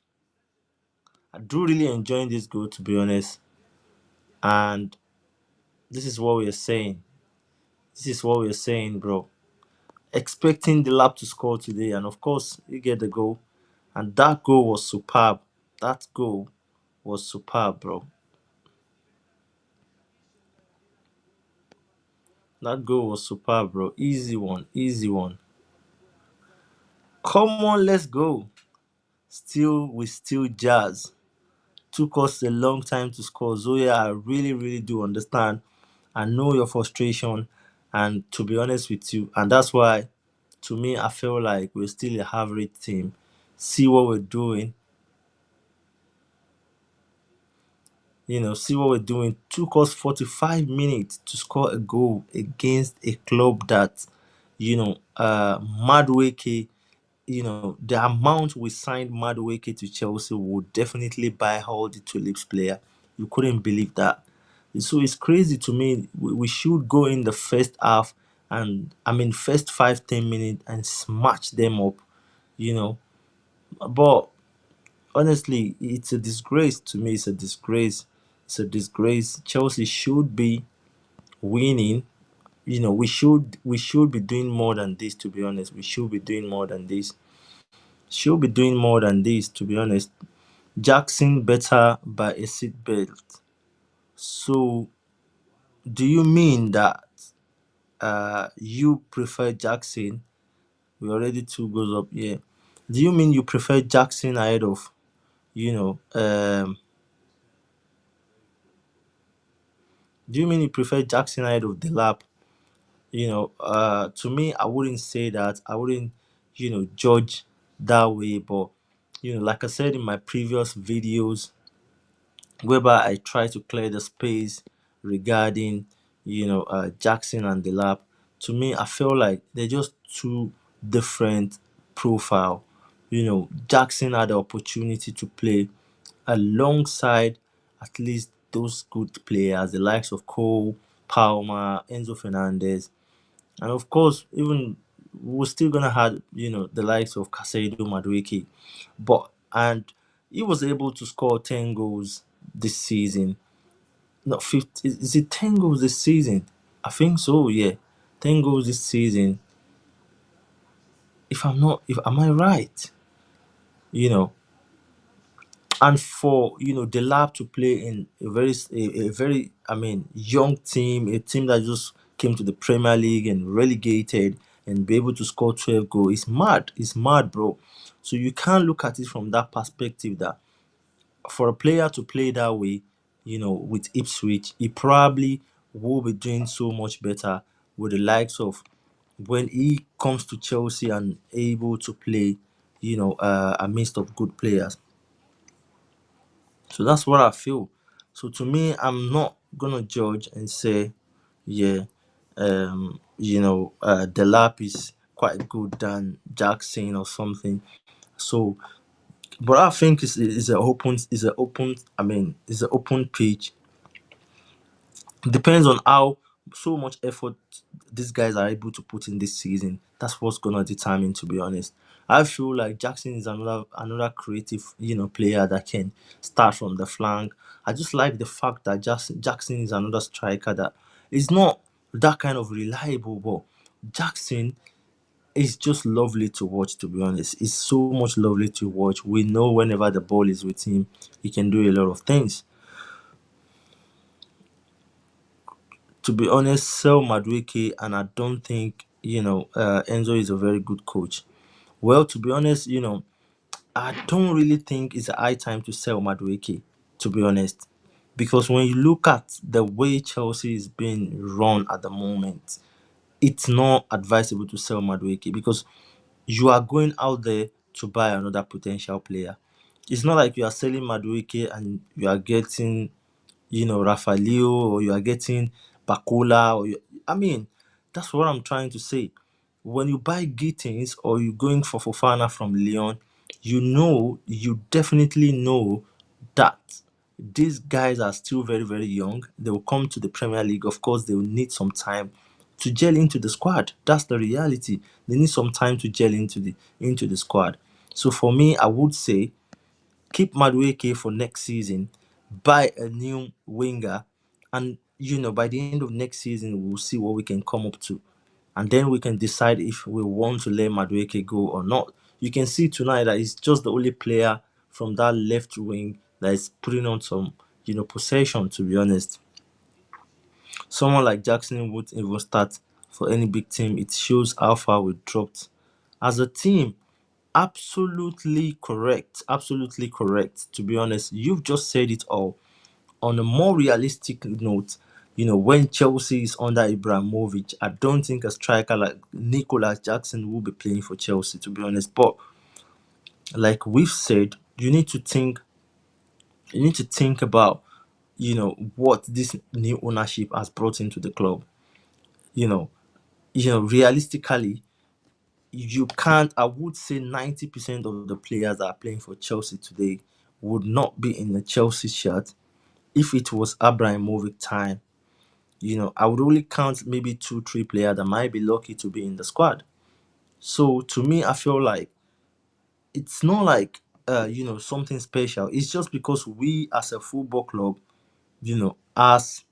I do really enjoy this goal, to be honest. And this is what we're saying. This is what we're saying, bro. Expecting the lap to score today, and of course, you get the goal. And that goal was superb. That goal was superb, bro. That goal was superb, bro. Easy one, easy one. Come on, let's go. We still jazz. Took us a long time to score. Zoya, I really, really do understand. I know your frustration, and to be honest with you, and that's why, to me, I feel like we're still a average team. See what we're doing, see what we're doing. Took us 45 minutes to score a goal against a club that, Madueke, the amount we signed Madueke to Chelsea would definitely buy all the tulips player. You couldn't believe that. So it's crazy to me. We should go in the first half and I mean first 5-10 minutes and smash them up, you know. But honestly, it's a disgrace to me. It's a disgrace. It's a disgrace. Chelsea should be winning. We should be doing more than this. To be honest, we should be doing more than this. Should be doing more than this. To be honest, Jackson better by a seat belt. So, do you mean that you prefer Jackson? We already 2 goals up here. Do you mean you prefer Jackson ahead of you know? Do you mean you prefer Jackson ahead of the lap? To me, I wouldn't say that. I wouldn't, judge that way. But like I said in my previous videos, whereby I try to clear the space regarding, Jackson and the lap. To me, I feel like they're just two different profile. Jackson had the opportunity to play alongside at least those good players, the likes of Cole, Palmer, Enzo Fernandez, and of course, even we're still gonna have the likes of Casado, Madueke, and he was able to score 10 goals this season. Not 50. Is it 10 goals this season? I think so. Yeah, 10 goals this season. If am I right? You know, and for the lab to play in a very I mean young team, a team that just came to the Premier League and relegated and be able to score 12 goals, it's mad, bro. So you can't look at it from that perspective that for a player to play that way, with Ipswich, he probably will be doing so much better with the likes of when he comes to Chelsea and able to play, a mix of good players. So that's what I feel. So to me, I'm not gonna judge and say, yeah, Delap is quite good than Jackson or something. So, but I think it's an open pitch. Depends on how so much effort these guys are able to put in this season. That's what's gonna determine, to be honest. I feel like Jackson is another creative, player that can start from the flank. I just like the fact that Jackson is another striker that is not that kind of reliable, but Jackson is just lovely to watch, to be honest. It's so much lovely to watch. We know whenever the ball is with him, he can do a lot of things. To be honest, sell Madueke, and I don't think Enzo is a very good coach. Well, to be honest, I don't really think it's a high time to sell Madueke. To be honest, because when you look at the way Chelsea is being run at the moment, it's not advisable to sell Madueke because you are going out there to buy another potential player. It's not like you are selling Madueke and you are getting Rafalio, or you are getting Bakola, I mean, that's what I'm trying to say. When you buy Gittins or you're going for Fofana from Lyon, you definitely know that these guys are still very, very young. They will come to the Premier League. Of course, they will need some time to gel into the squad. That's the reality. They need some time to gel into the squad. So for me, I would say keep Madueke for next season, buy a new winger, and by the end of next season we'll see what we can come up to, and then we can decide if we want to let Madueke go or not. You can see tonight that he's just the only player from that left wing that is putting on some possession. To be honest, someone like Jackson would even start for any big team. It shows how far we dropped as a team. Absolutely correct. Absolutely correct. To be honest, you've just said it all. On a more realistic note, when Chelsea is under Ibrahimovic, I don't think a striker like Nicolas Jackson will be playing for Chelsea, to be honest. But like we've said, you need to think about what this new ownership has brought into the club. You know, realistically, you can't. I would say 90% of the players that are playing for Chelsea today would not be in the Chelsea shirt if it was Abramovich time. I would only count maybe two, three players that might be lucky to be in the squad. So to me, I feel like it's not like something special. It's just because we as a football club, as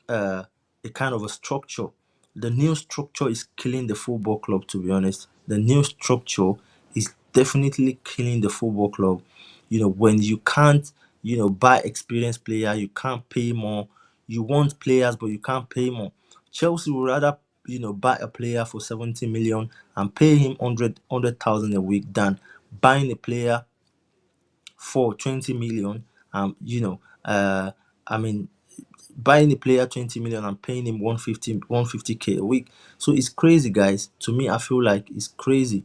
a kind of a structure. The new structure is killing the football club, to be honest. The new structure is definitely killing the football club. When you can't, buy experienced player, you can't pay more. You want players, but you can't pay more. Chelsea would rather, buy a player for 70 million and pay him 100,000 a week than buying a player for 20 million. I mean, buying a player 20 million and paying him 150k a week. So it's crazy, guys. To me, I feel like it's crazy.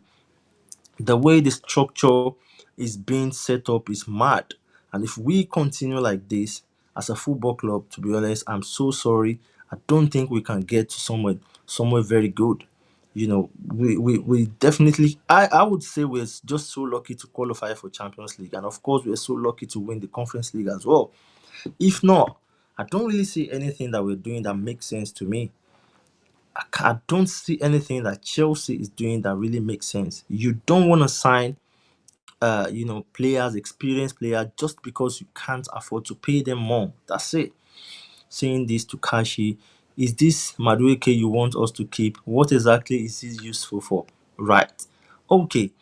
The way the structure is being set up is mad. And if we continue like this as a football club, to be honest, I'm so sorry. I don't think we can get to somewhere very good. We definitely, I would say we're just so lucky to qualify for Champions League. And of course, we're so lucky to win the Conference League as well. If not, I don't really see anything that we're doing that makes sense to me. I don't see anything that Chelsea is doing that really makes sense. You don't want to sign, players, experienced players, just because you can't afford to pay them more. That's it. Saying this to Kashi, is this Madueke you want us to keep? What exactly is this useful for? Right. Okay.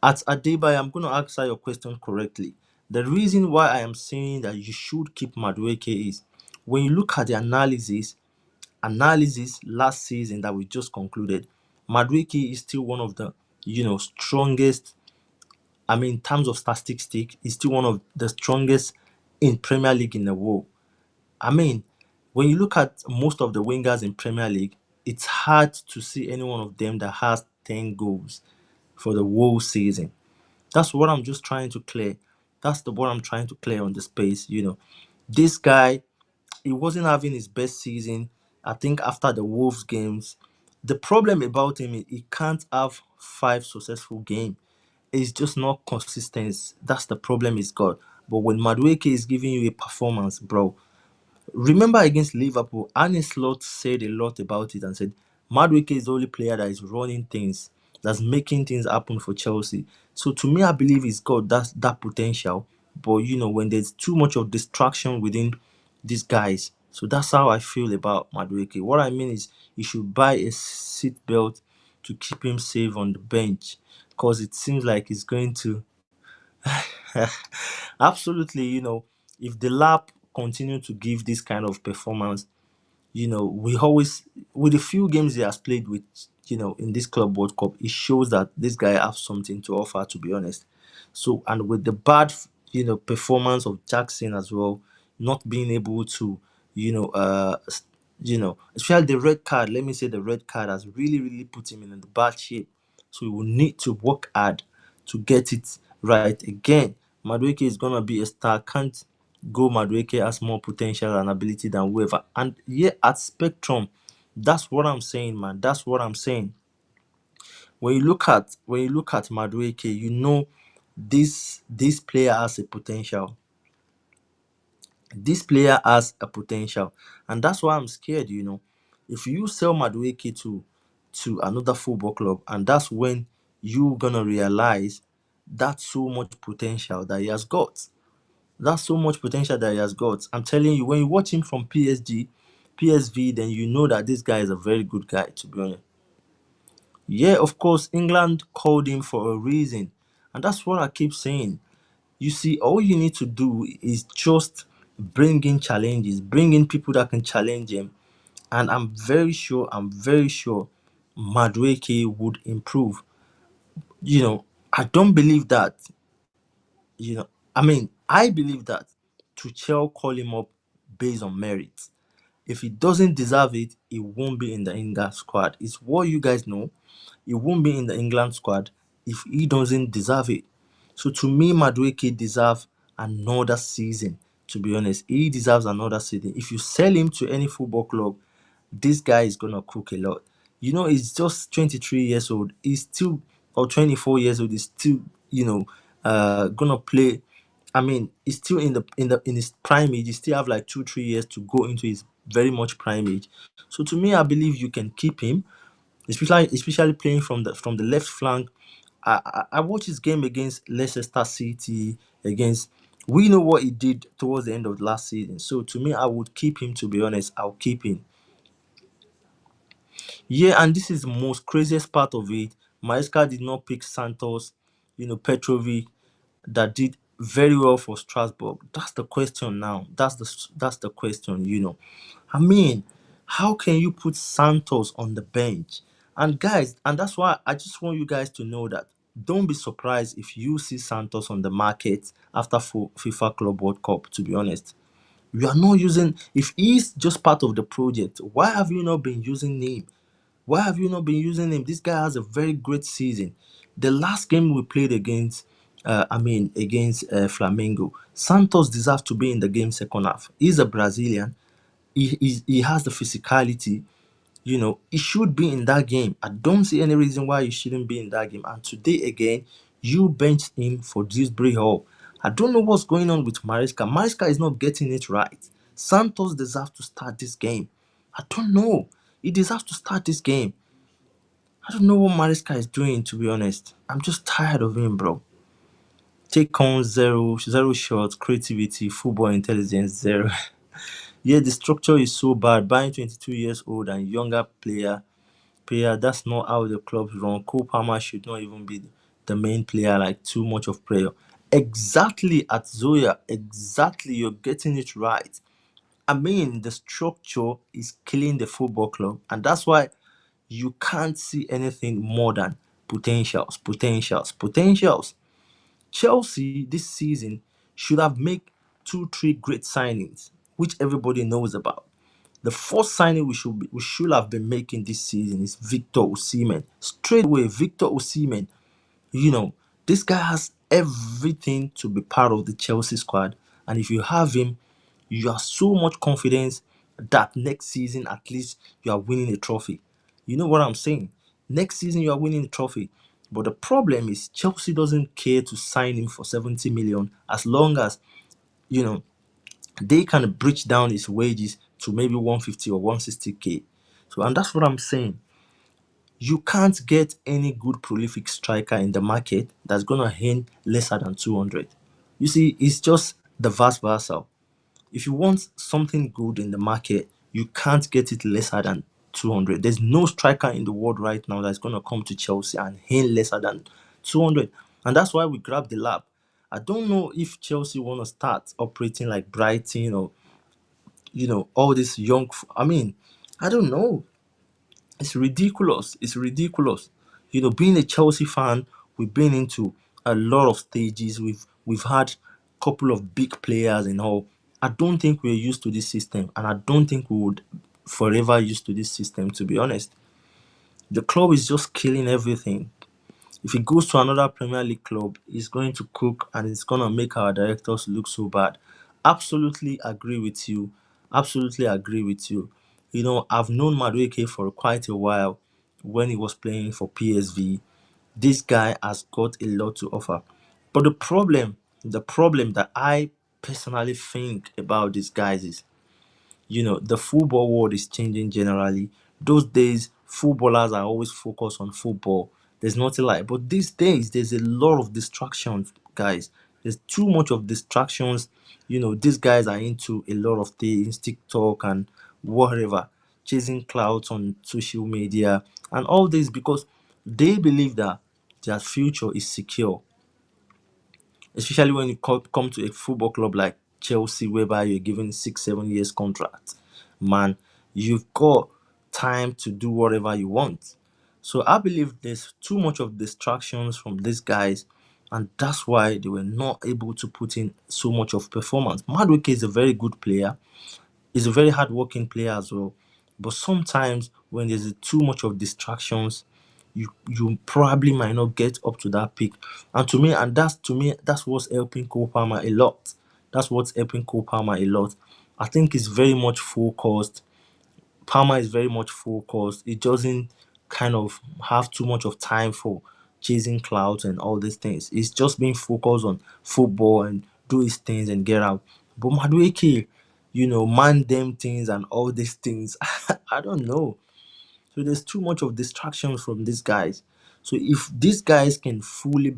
At Adebayo, I'm going to answer your question correctly. The reason why I am saying that you should keep Madueke is when you look at the analysis last season that we just concluded, Madueke is still one of the strongest. I mean, in terms of statistics, he's still one of the strongest in Premier League in the world. I mean, when you look at most of the wingers in Premier League, it's hard to see any one of them that has 10 goals for the whole season. That's what I'm just trying to clear. That's the what I'm trying to clear on the space. This guy, he wasn't having his best season. I think after the Wolves games, the problem about him is he can't have 5 successful games. It's just not consistent. That's the problem he's got. But when Madueke is giving you a performance, bro, remember against Liverpool, Arne Slot said a lot about it and said Madueke is the only player that is running things, that's making things happen for Chelsea. So to me, I believe he's got that potential. But when there's too much of distraction within these guys, so that's how I feel about Madueke. What I mean is you should buy a seat belt to keep him safe on the bench, because it seems like he's going to absolutely, if the lap continue to give this kind of performance, we always, with the few games he has played with, in this Club World Cup, it shows that this guy has something to offer, to be honest. So, and with the bad, performance of Jackson as well, not being able to, especially the red card, let me say the red card has really, really put him in a bad shape. So he will need to work hard to get it right again. Madueke is gonna be a star. Can't go Madueke has more potential and ability than whoever. And yeah, at Spectrum, that's what I'm saying, man. That's what I'm saying. When you look at Madueke, this player has a potential. This player has a potential, and that's why I'm scared. If you sell Madueke to another football club, and that's when you gonna realize that's so much potential that he has got. That's so much potential that he has got. I'm telling you, when you watch him from PSV, then you know that this guy is a very good guy, to be honest. Yeah, of course, England called him for a reason. And that's what I keep saying. You see, all you need to do is just bring in challenges, bring in people that can challenge him. And I'm very sure Madueke would improve. I don't believe that, I mean, I believe that Tuchel call him up based on merit. If he doesn't deserve it, he won't be in the England squad. It's what you guys know. He won't be in the England squad if he doesn't deserve it. So to me, Madueke deserves another season. To be honest, he deserves another season. If you sell him to any football club, this guy is gonna cook a lot. He's just 23 years old. He's still, or 24 years old. He's still, gonna play. I mean, he's still in his prime age. He still have like 2 3 years to go into his very much prime age. So to me, I believe you can keep him, especially playing from the left flank. I watched his game against Leicester City. Against, we know what he did towards the end of last season. So to me, I would keep him. To be honest, I'll keep him. Yeah, and this is the most craziest part of it. Maesca did not pick Santos, Petrovic, that did very well for Strasbourg. That's the question now. That's the question. I mean, how can you put Santos on the bench? And guys, and that's why I just want you guys to know that don't be surprised if you see Santos on the market after FIFA Club World Cup. To be honest, we are not using. If he's just part of the project, why have you not been using him? Why have you not been using him? This guy has a very great season. The last game we played against Flamengo, Santos deserves to be in the game second half. He's a Brazilian. He has the physicality. He should be in that game. I don't see any reason why he shouldn't be in that game. And today again, you benched him for Dewsbury Hall. I don't know what's going on with Maresca. Maresca is not getting it right. Santos deserves to start this game. I don't know. He deserves to start this game. I don't know what Maresca is doing, to be honest. I'm just tired of him, bro. Take on zero shots, creativity, football intelligence, zero. Yeah, the structure is so bad. Buying 22 years old and younger player, that's not how the clubs run. Cole Palmer should not even be the main player, like too much of player. Exactly at Zoya, exactly, you're getting it right. I mean, the structure is killing the football club, and that's why you can't see anything more than potentials, potentials, potentials. Chelsea this season should have made 2 3 great signings, which everybody knows about. The first signing we should have been making this season is Victor Osimhen. Straight away, Victor Osimhen. You know, this guy has everything to be part of the Chelsea squad. And if you have him, you have so much confidence that next season at least you are winning a trophy. You know what I'm saying? Next season you are winning a trophy. But the problem is Chelsea doesn't care to sign him for 70 million as long as you know they can breach down his wages to maybe 150 or 160k. So and that's what I'm saying. You can't get any good prolific striker in the market that's gonna earn lesser than 200. You see, it's just the vice versa. If you want something good in the market, you can't get it lesser than 200. There's no striker in the world right now that's gonna come to Chelsea and earn lesser than 200. And that's why we grabbed the lab. I don't know if Chelsea wanna start operating like Brighton or all this young. I mean, I don't know. It's ridiculous. It's ridiculous. Being a Chelsea fan, we've been into a lot of stages. We've had a couple of big players and all. I don't think we're used to this system, and I don't think we would forever used to this system. To be honest, the club is just killing everything. If he goes to another Premier League club, he's going to cook and it's going to make our directors look so bad. Absolutely agree with you. Absolutely agree with you. I've known Madueke for quite a while when he was playing for PSV. This guy has got a lot to offer. But the problem that I personally think about these guys is the football world is changing generally. Those days, footballers are always focused on football. There's nothing like, but these days, there's a lot of distractions, guys. There's too much of distractions. These guys are into a lot of things, TikTok and whatever, chasing clouds on social media and all this because they believe that their future is secure, especially when you come to a football club like Chelsea, whereby you're given 6, 7 years contract. Man, you've got time to do whatever you want. So I believe there's too much of distractions from these guys, and that's why they were not able to put in so much of performance. Madueke is a very good player. He's a very hardworking player as well. But sometimes when there's too much of distractions, you probably might not get up to that peak. And that's what's helping Cole Palmer a lot. That's what's helping Cole Palmer a lot. I think he's very much focused. Palmer is very much focused. He doesn't kind of have too much of time for chasing clouds and all these things. He's just being focused on football and do his things and get out. But Madueke, man them things and all these things. I don't know. So there's too much of distractions from these guys. So if these guys can fully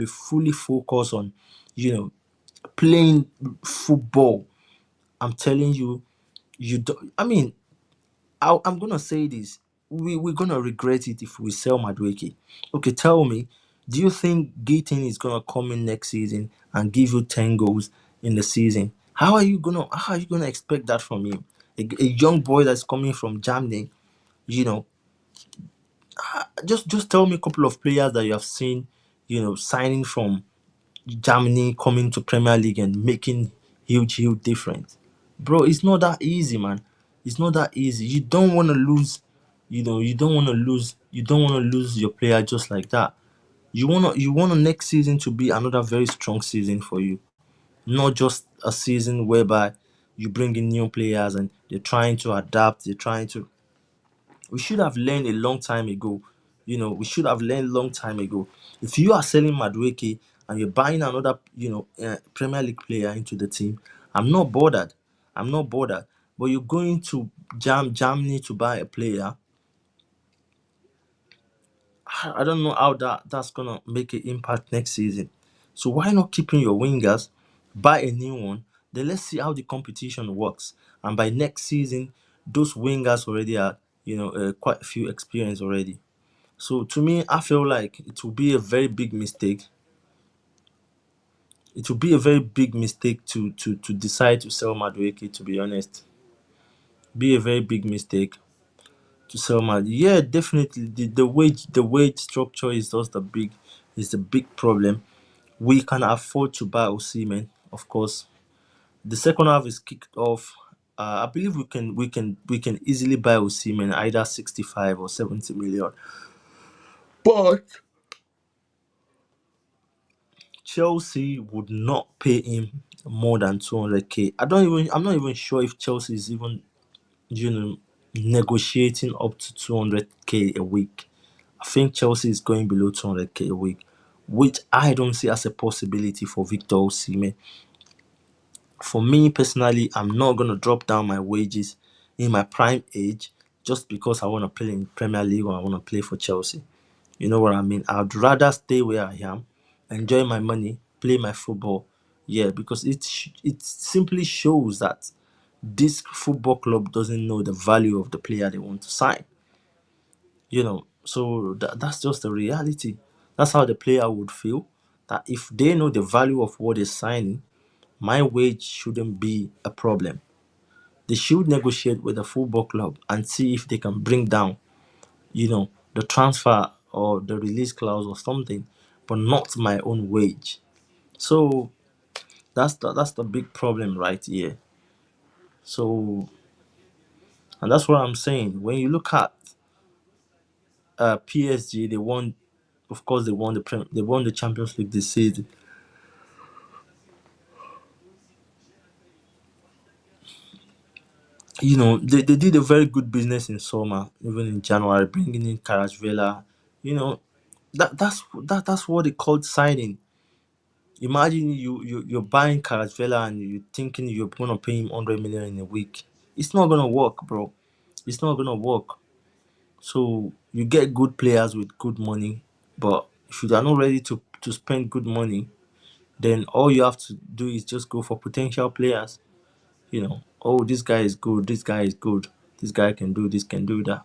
focused on, you know, playing football, I'm telling you, you don't. I mean, I'm gonna say this. We're gonna regret it if we sell Madueke. Okay, tell me, do you think Gayton is gonna come in next season and give you 10 goals in the season? How are you gonna expect that from him? A young boy that's coming from Germany, you know. Just tell me a couple of players that you have seen, signing from Germany, coming to Premier League and making huge difference. Bro, it's not that easy, man. It's not that easy. You don't want to lose, you don't want to lose your player just like that. You want next season to be another very strong season for you. Not just a season whereby you bring in new players and they're trying to adapt, they're trying to we should have learned a long time ago. We should have learned a long time ago. If you are selling Madueke and you're buying another, Premier League player into the team, I'm not bothered. I'm not bothered. But you're going to Germany to buy a player. I don't know how that's gonna make an impact next season. So why not keeping your wingers, buy a new one, then let's see how the competition works. And by next season, those wingers already are, quite a few experience already. So to me, I feel like it will be a very big mistake. It will be a very big mistake to decide to sell Madueke. To be honest, be a very big mistake to sell Mad. Yeah, definitely the wage structure is the big problem. We can afford to buy Osimhen, of course. The second half is kicked off. I believe we can easily buy Osimhen either 65 or 70 million. But Chelsea would not pay him more than 200k. I'm not even sure if Chelsea is even, you know, negotiating up to 200k a week. I think Chelsea is going below 200k a week, which I don't see as a possibility for Victor Osimhen. For me personally, I'm not gonna drop down my wages in my prime age just because I want to play in Premier League or I want to play for Chelsea. You know what I mean? I'd rather stay where I am, enjoy my money, play my football. Yeah, because it simply shows that this football club doesn't know the value of the player they want to sign. So that's just the reality. That's how the player would feel. That if they know the value of what they're signing, my wage shouldn't be a problem. They should negotiate with the football club and see if they can bring down, the transfer or the release clause or something, but not my own wage. So that's the big problem right here. So, and that's what I'm saying. When you look at PSG, they won. Of course, they won the Champions League this season. They did a very good business in summer, even in January, bringing in Karajvela. You know, that's what they called signing. Imagine you're buying Karajvela and you're thinking you're gonna pay him 100 million in a week. It's not gonna work, bro. It's not gonna work. So you get good players with good money, but if you are not ready to spend good money, then all you have to do is just go for potential players. Oh, this guy is good, this guy is good, this guy can do this, can do that.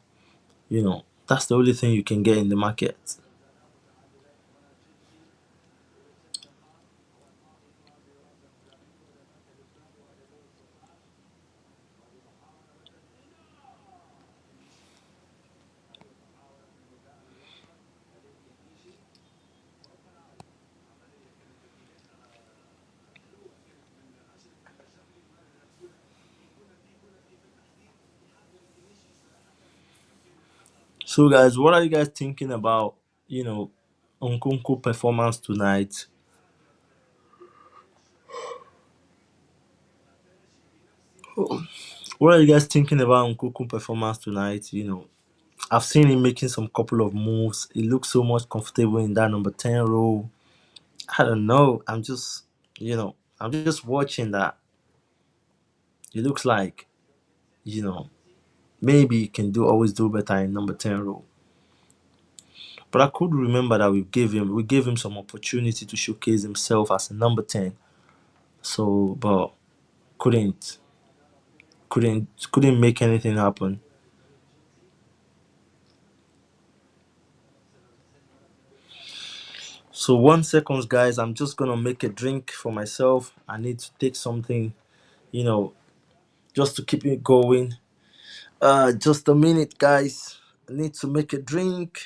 That's the only thing you can get in the market. So guys, what are you guys thinking about, you know, Nkunku performance tonight? What are you guys thinking about Nkunku performance tonight? I've seen him making some couple of moves. He looks so much comfortable in that number 10 role. I don't know. I'm just watching that. It looks like, you know, maybe he can always do better in number 10 role. But I could remember that we gave him some opportunity to showcase himself as a number 10. So, but couldn't couldn't make anything happen. So 1 second, guys. I'm just gonna make a drink for myself. I need to take something, you know, just to keep it going. Just a minute, guys. I need to make a drink.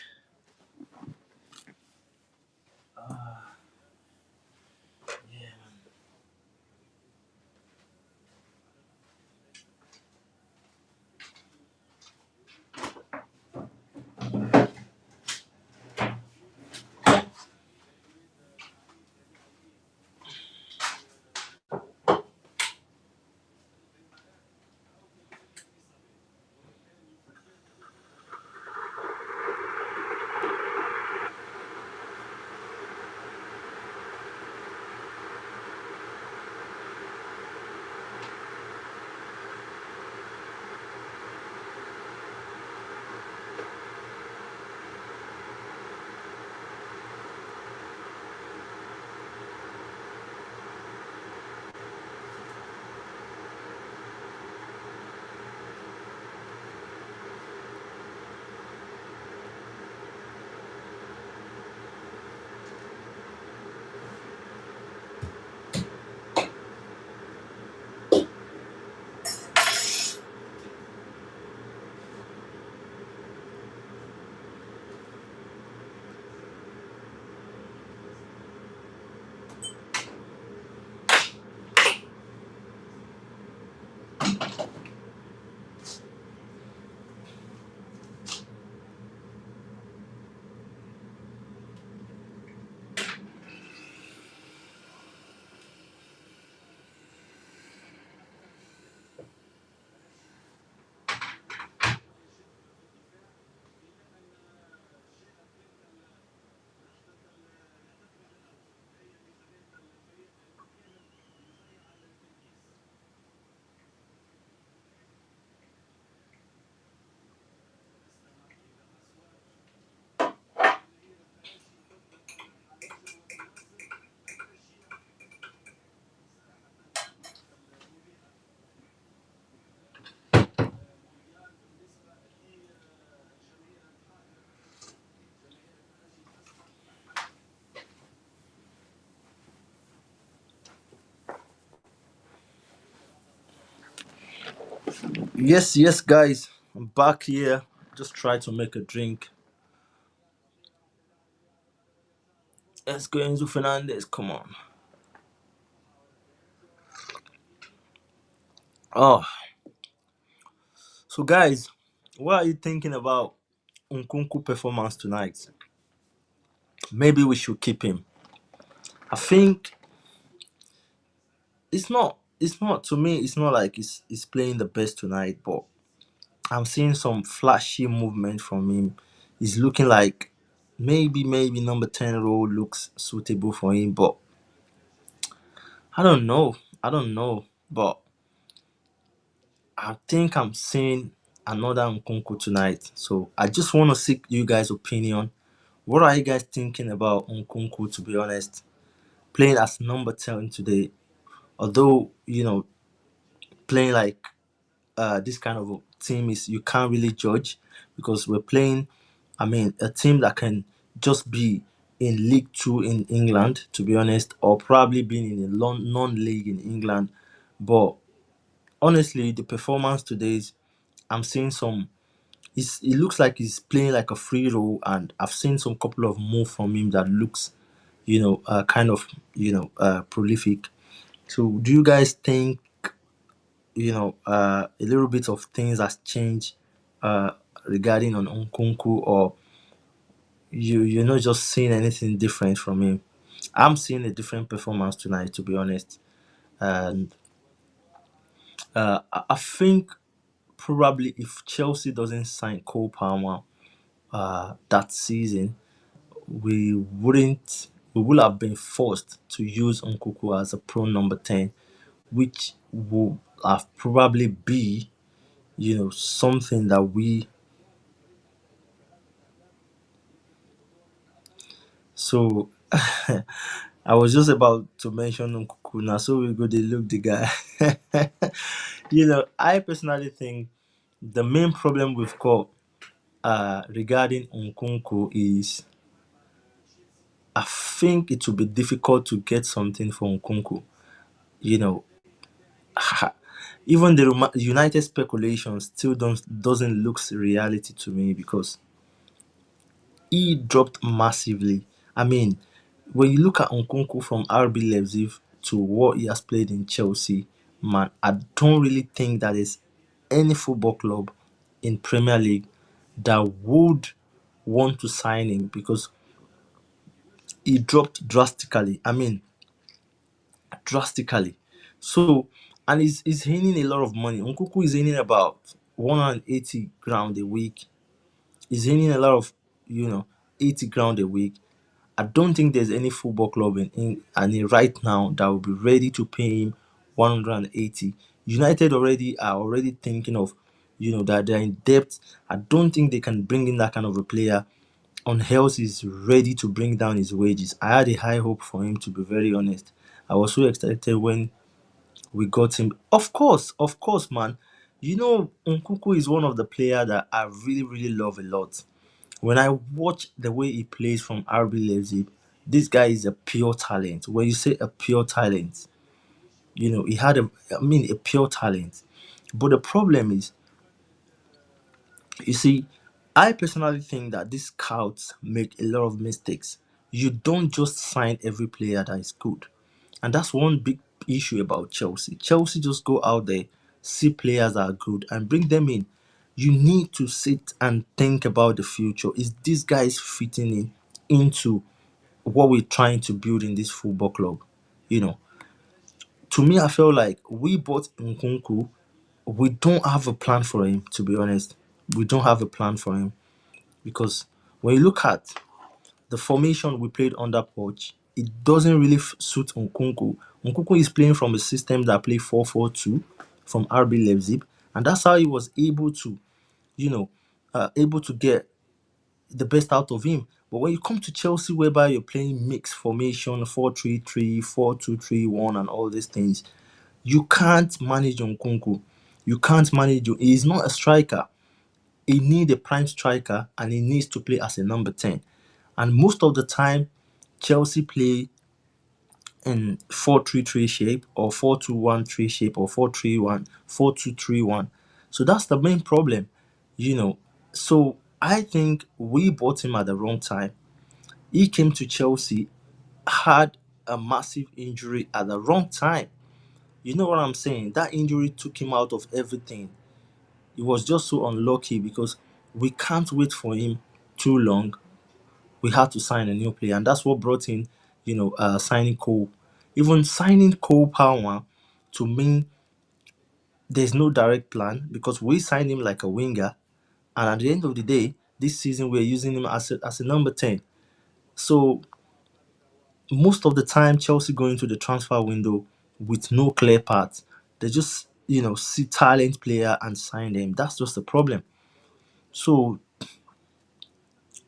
Yes, guys. I'm back here. Just try to make a drink. Let's go into Fernandez. Come on. Oh, so guys, what are you thinking about Nkunku performance tonight? Maybe we should keep him. I think it's not to me. It's not like he's playing the best tonight, but I'm seeing some flashy movement from him. He's looking like maybe number 10 role looks suitable for him, but I don't know. I don't know, but I think I'm seeing another Nkunku tonight. So I just want to seek you guys' opinion. What are you guys thinking about Nkunku, to be honest? Playing as number 10 today, although, playing like this kind of a team is you can't really judge because we're playing, I mean, a team that can just be in League Two in England, to be honest, or probably being in a non-league in England. But honestly, the performance today is I'm seeing some. It looks like he's playing like a free role, and I've seen some couple of moves from him that looks, kind of, prolific. So, do you guys think, a little bit of things has changed uh, regarding on Nkunku, or you're not just seeing anything different from him? I'm seeing a different performance tonight, to be honest, and I think probably if Chelsea doesn't sign Cole Palmer that season, we would have been forced to use Nkuku as a pro number 10, which would have probably be, something that we. So I was just about to mention Nkuku now, so we go they look the guy. I personally think the main problem we've got regarding Nkunku is I think it will be difficult to get something for Nkunku. You know, even the United speculation still doesn't look reality to me because he dropped massively. I mean, when you look at Nkunku from RB Leipzig to what he has played in Chelsea, man, I don't really think that is any football club in Premier League that would want to sign him because he dropped drastically. I mean, drastically. So, and he's earning a lot of money. Nkunku is earning about 180 grand a week. He's earning a lot of, you know, 80 grand a week. I don't think there's any football club and right now that will be ready to pay him 180. United are already thinking of, that they're in debt. I don't think they can bring in that kind of a player unless he's ready to bring down his wages. I had a high hope for him, to be very honest. I was so excited when we got him. Of course, man. Nkuku is one of the players that I really, really love a lot. When I watch the way he plays from RB Leipzig, this guy is a pure talent. When you say a pure talent, he had a pure talent. But the problem is, you see, I personally think that these scouts make a lot of mistakes. You don't just sign every player that is good. And that's one big issue about Chelsea. Chelsea just go out there, see players that are good, and bring them in. You need to sit and think about the future. Is this guys fitting into what we're trying to build in this football club? You know, to me, I feel like we bought Nkunku. We don't have a plan for him, to be honest. We don't have a plan for him because when you look at the formation we played under Poch, it doesn't really suit Nkunku. Nkunku is playing from a system that play 4-4-2 from RB Leipzig, and that's how he was able to, get the best out of him. But when you come to Chelsea, whereby you're playing mixed formation, 4-3-3, 4-2-3-1, and all these things, you can't manage Nkunku. You can't manage him. He's not a striker. He needs a prime striker, and he needs to play as a number 10. And most of the time, Chelsea play in 4-3-3 shape or 4-2-1-3 shape or 4-3-1, 4-2-3-1. So that's the main problem, you know. So I think we bought him at the wrong time. He came to Chelsea, had a massive injury at the wrong time. You know what I'm saying? That injury took him out of everything. He was just so unlucky because we can't wait for him too long. We had to sign a new player, and that's what brought in, signing Cole. Even signing Cole Palmer to me, there's no direct plan because we signed him like a winger, and at the end of the day, this season we're using him as a number 10. So most of the time, Chelsea go into the transfer window with no clear path. They just see talent player and sign them. That's just the problem. So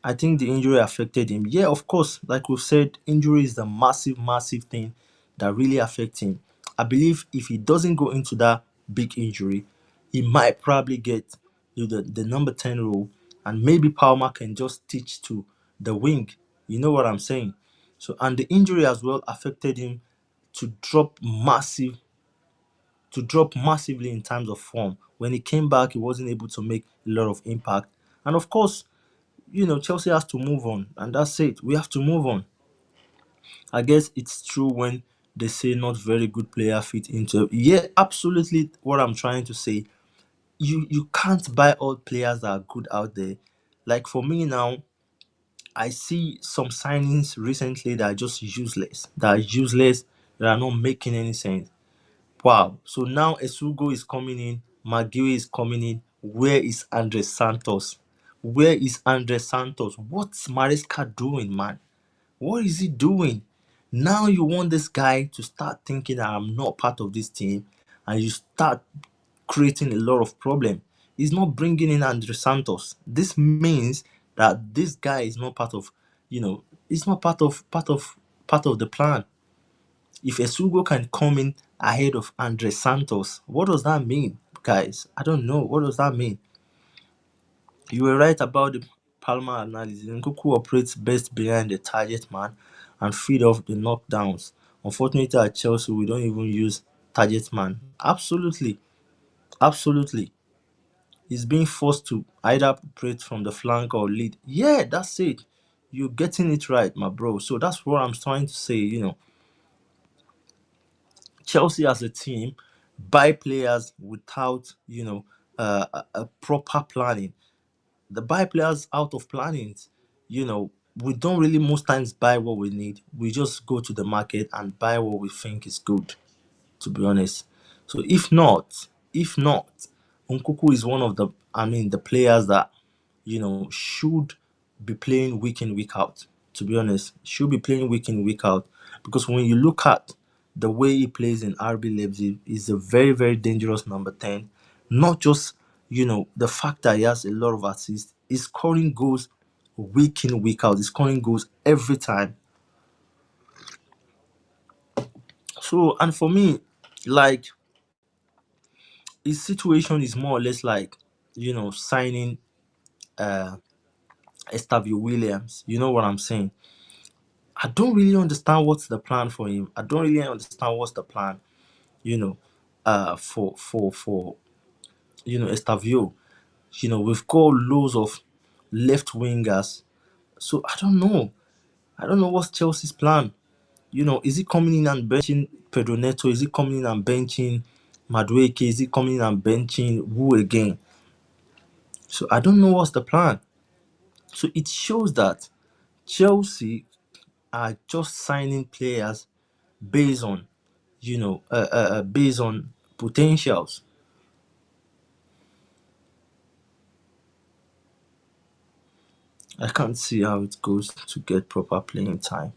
I think the injury affected him. Yeah, of course, like we've said, injury is the massive, massive thing that really affects him. I believe if he doesn't go into that big injury, he might probably get the number 10 role, and maybe Palmer can just teach to the wing. You know what I'm saying? So, and the injury as well affected him to drop massive to drop massively in terms of form. When he came back, he wasn't able to make a lot of impact. And of course, Chelsea has to move on, and that's it. We have to move on. I guess it's true when they say not very good player fit into. Yeah, absolutely. What I'm trying to say, you can't buy all players that are good out there. Like for me now, I see some signings recently that are just useless. That are useless. That are not making any sense. Wow. So now Esugo is coming in, Maguire is coming in. Where is Andre Santos? Where is Andre Santos? What's Maresca doing, man? What is he doing? Now you want this guy to start thinking that I'm not part of this team, and you start creating a lot of problem. He's not bringing in Andre Santos. This means that this guy is not part of, it's not part of the plan. If Esugo can come in ahead of Andre Santos, what does that mean, guys? I don't know. What does that mean? You were right about the Palmer analysis. Nkuku operates best behind the target man and feed off the knockdowns. Unfortunately, at Chelsea, we don't even use target man. Absolutely, absolutely. He's being forced to either operate from the flank or lead. Yeah, that's it. You're getting it right, my bro. So that's what I'm trying to say. Chelsea as a team buy players without, a proper planning. The buy players out of planning. We don't really most times buy what we need. We just go to the market and buy what we think is good, to be honest. So if not, Nkuku is one of the players that should be playing week in, week out. To be honest, should be playing week in, week out. Because when you look at the way he plays in RB Leipzig, he's a very, very dangerous number 10. Not just, the fact that he has a lot of assists, he's scoring goals week in, week out. He's scoring goals every time. So, and for me, like, his situation is more or less like, signing uh Estavio Williams. You know what I'm saying? I don't really understand what's the plan for him. I don't really understand what's the plan, you know, for Estavio. We've got loads of left wingers, so I don't know. I don't know what's Chelsea's plan. Is he coming in and benching Pedro Neto? Is he coming in and benching Madueke? Is he coming in and benching who again? So I don't know what's the plan. So it shows that Chelsea are just signing players based on based on potentials. I can't see how it goes to get proper playing time.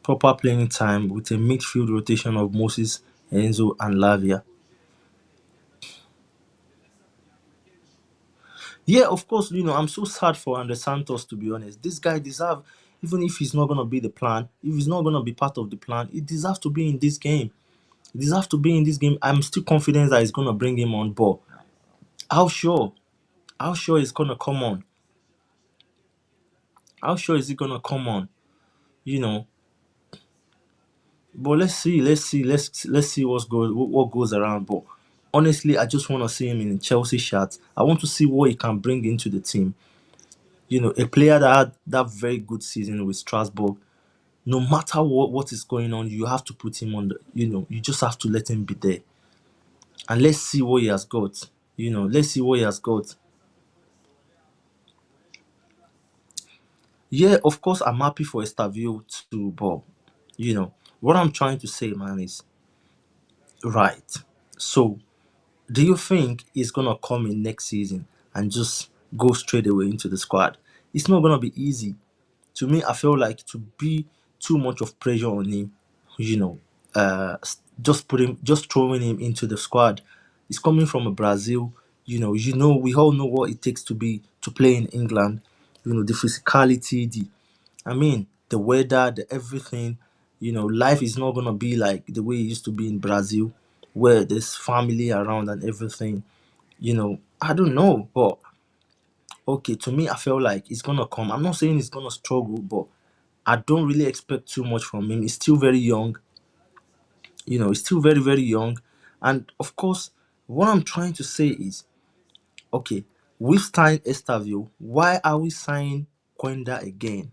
Proper playing time with a midfield rotation of Moses, Enzo, and Lavia. Yeah, of course, I'm so sad for Andre Santos, to be honest. This guy deserve, even if he's not gonna be the plan, if he's not gonna be part of the plan, he deserves to be in this game. He deserves to be in this game. I'm still confident that he's gonna bring him on board. How sure? How sure is gonna come on? How sure is he gonna come on? You know, But let's see what goes around. But honestly, I just want to see him in Chelsea shirt. I want to see what he can bring into the team. A player that had that very good season with Strasbourg. No matter what is going on, you have to put him on the. You just have to let him be there, and let's see what he has got. Let's see what he has got. Yeah, of course, I'm happy for Estavio too, but what I'm trying to say, man, is right. So, do you think he's gonna come in next season and just go straight away into the squad? It's not gonna be easy. To me, I feel like to be too much of pressure on him, you know, just throwing him into the squad. He's coming from a Brazil. We all know what it takes to play in England. The physicality, the weather, the everything. Life is not gonna be like the way it used to be in Brazil, where there's family around and everything. I don't know, but okay, to me, I feel like he's gonna come. I'm not saying he's gonna struggle, but I don't really expect too much from him. He's still very young. He's still very, very young. And of course, what I'm trying to say is, okay, we've signed Estavio. Why are we signing Quenda again?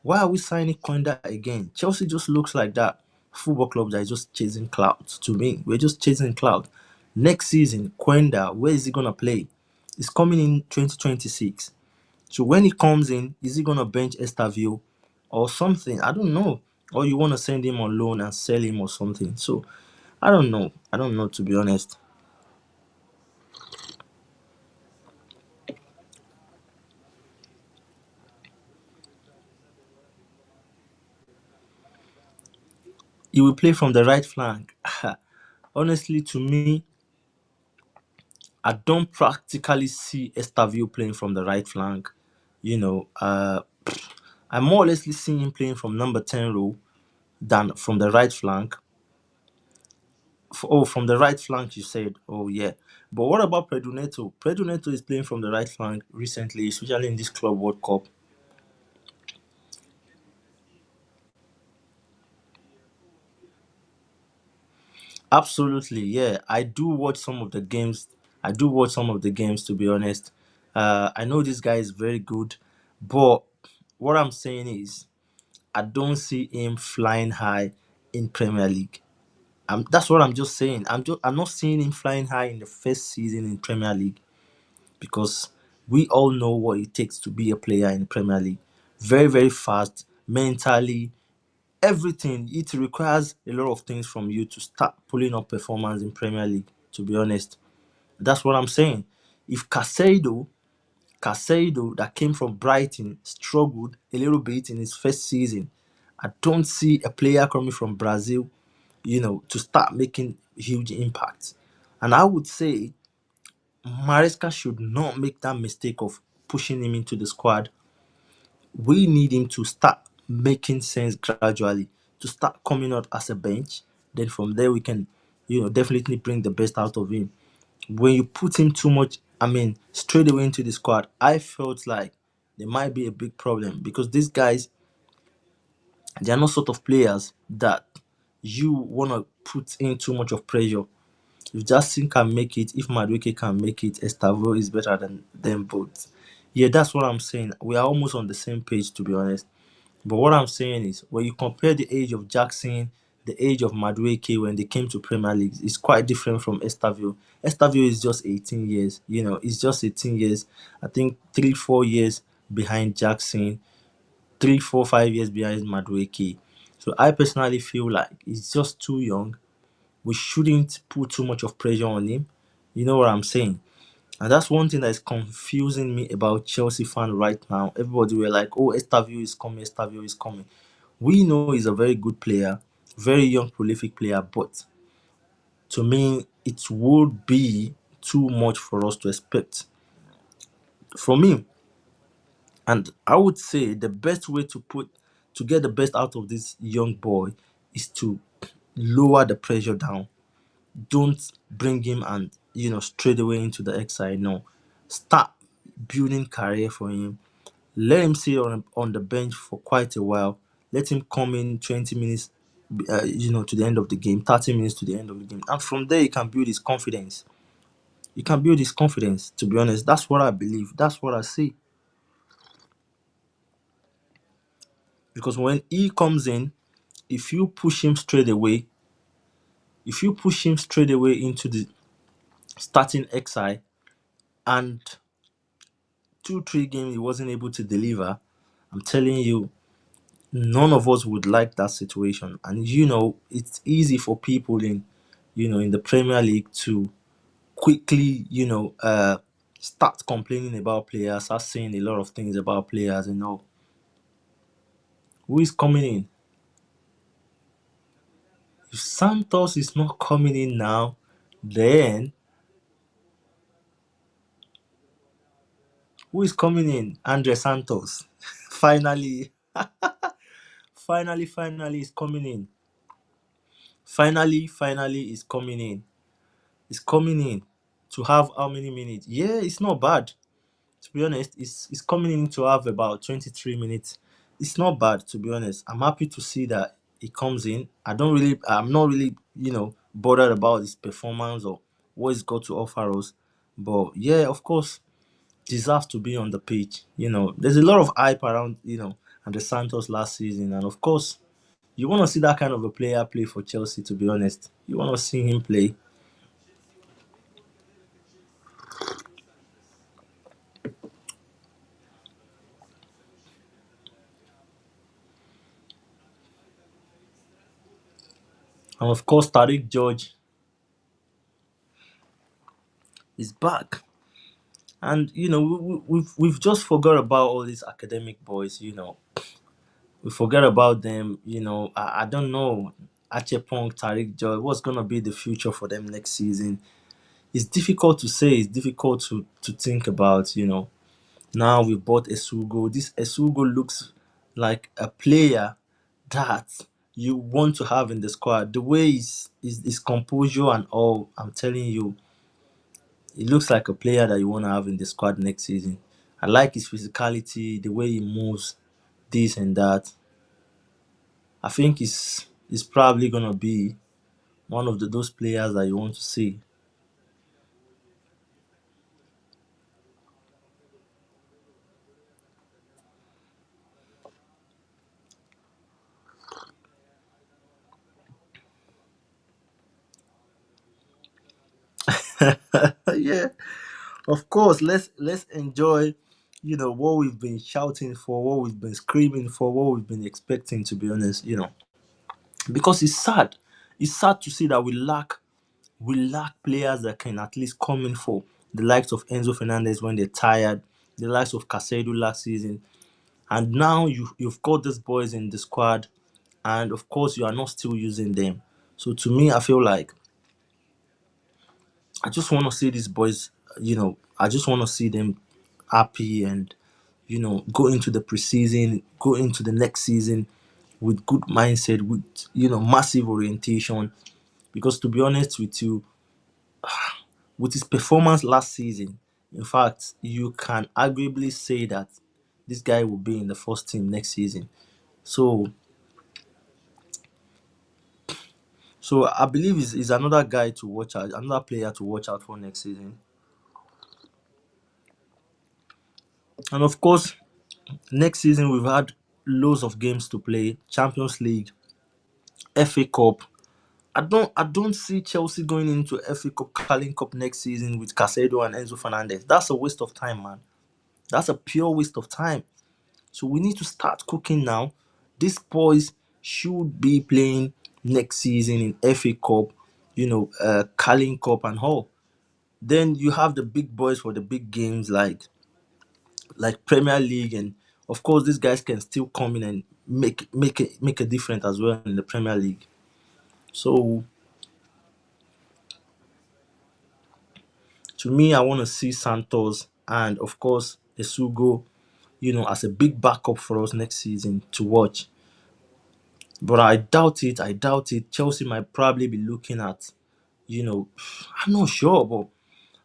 Why are we signing Quenda again? Chelsea just looks like that football club that is just chasing clouds to me. We're just chasing cloud. Next season, Quenda, where is he gonna play? He's coming in 2026. So when he comes in, is he gonna bench Estavio or something? I don't know. Or you wanna send him on loan and sell him or something. So I don't know. I don't know, to be honest. He will play from the right flank. Honestly, to me, I don't practically see Estavio playing from the right flank. I more or less see him playing from number 10 role than from the right flank. From the right flank, you said. Oh, yeah. But what about Pedro Neto? Pedro Neto is playing from the right flank recently, especially in this Club World Cup. Absolutely, yeah. I do watch some of the games. I do watch some of the games, to be honest. I know this guy is very good, but what I'm saying is, I don't see him flying high in Premier League. That's what I'm just saying. I'm not seeing him flying high in the first season in Premier League because we all know what it takes to be a player in the Premier League. Very, very fast, mentally, everything. It requires a lot of things from you to start pulling up performance in Premier League, to be honest. That's what I'm saying. If Casado that came from Brighton struggled a little bit in his first season, I don't see a player coming from Brazil, to start making huge impacts. And I would say Maresca should not make that mistake of pushing him into the squad. We need him to start making sense gradually, to start coming out as a bench. Then from there we can, definitely bring the best out of him. When you put him too much, straight away into the squad, I felt like there might be a big problem because these guys, they are not sort of players that you want to put in too much of pressure. If Justin can make it, if Madueke can make it, Estavo is better than them both. Yeah, that's what I'm saying. We are almost on the same page, to be honest. But what I'm saying is, when you compare the age of Jackson, the age of Madueke when they came to Premier League, it's quite different from Estavio. Estavio is just 18 years. It's just 18 years. I think 3, 4 years behind Jackson, 3, 4, 5 years behind Madueke. So I personally feel like he's just too young. We shouldn't put too much of pressure on him. You know what I'm saying? And that's one thing that is confusing me about Chelsea fan right now. Everybody were like, "Oh, Estavio is coming. Estavio is coming." We know he's a very good player, very young, prolific player, but to me, it would be too much for us to expect from him. And I would say the best way to get the best out of this young boy is to lower the pressure down. Don't bring him and straight away into the exile. No, start building career for him. Let him sit on the bench for quite a while. Let him come in 20 minutes to the end of the game, 30 minutes to the end of the game, and from there he can build his confidence. He can build his confidence. To be honest, that's what I believe. That's what I see. Because when he comes in, if you push him straight away, if you push him straight away into the starting XI, and 2 3 games he wasn't able to deliver, I'm telling you, none of us would like that situation. And it's easy for people in the Premier League to quickly, start complaining about players, start saying a lot of things about players. Who is coming in? If Santos is not coming in now, then who is coming in? Andre Santos. Finally, finally, is coming in. Finally, is coming in. Is coming in to have how many minutes? Yeah, it's not bad. To be honest, it's coming in to have about 23 minutes. It's not bad, to be honest. I'm happy to see that he comes in. I'm not really, bothered about his performance or what he's got to offer us. But yeah, of course, deserves to be on the pitch. There's a lot of hype around, and the Santos last season. And of course, you want to see that kind of a player play for Chelsea, to be honest. You want to see him play. And of course, Tariq George is back. And we've just forgot about all these academic boys. We forget about them. I don't know. Achepong, Tariq Joy, what's gonna be the future for them next season? It's difficult to say. It's difficult to think about. Now we bought Esugo. This Esugo looks like a player that you want to have in the squad. The way his composure and all, I'm telling you, he looks like a player that you want to have in the squad next season. I like his physicality, the way he moves, this and that. I think he's probably gonna be one of those players that you want to see. Yeah, of course. Let's enjoy, what we've been shouting for, what we've been screaming for, what we've been expecting. To be honest, because it's sad. It's sad to see that we lack players that can at least come in for the likes of Enzo Fernandez when they're tired, the likes of Casado last season, and now you've got these boys in the squad, and of course you are not still using them. So to me, I feel like I just want to see these boys. I just want to see them happy and go into the preseason, go into the next season with good mindset, with massive orientation. Because to be honest with you, with his performance last season, in fact, you can arguably say that this guy will be in the first team next season. So, so I believe is another guy to watch out, another player to watch out for next season. And of course, next season we've had loads of games to play: Champions League, FA Cup. I don't see Chelsea going into FA Cup, Carling Cup next season with Casado and Enzo Fernandez. That's a waste of time, man. That's a pure waste of time. So we need to start cooking now. These boys should be playing next season in FA Cup, Carling Cup and all. Then you have the big boys for the big games like Premier League, and of course these guys can still come in and make a difference as well in the Premier League. So to me, I want to see Santos and of course Esugo, as a big backup for us next season to watch. But I doubt it. I doubt it. Chelsea might probably be looking at, you know, I'm not sure, but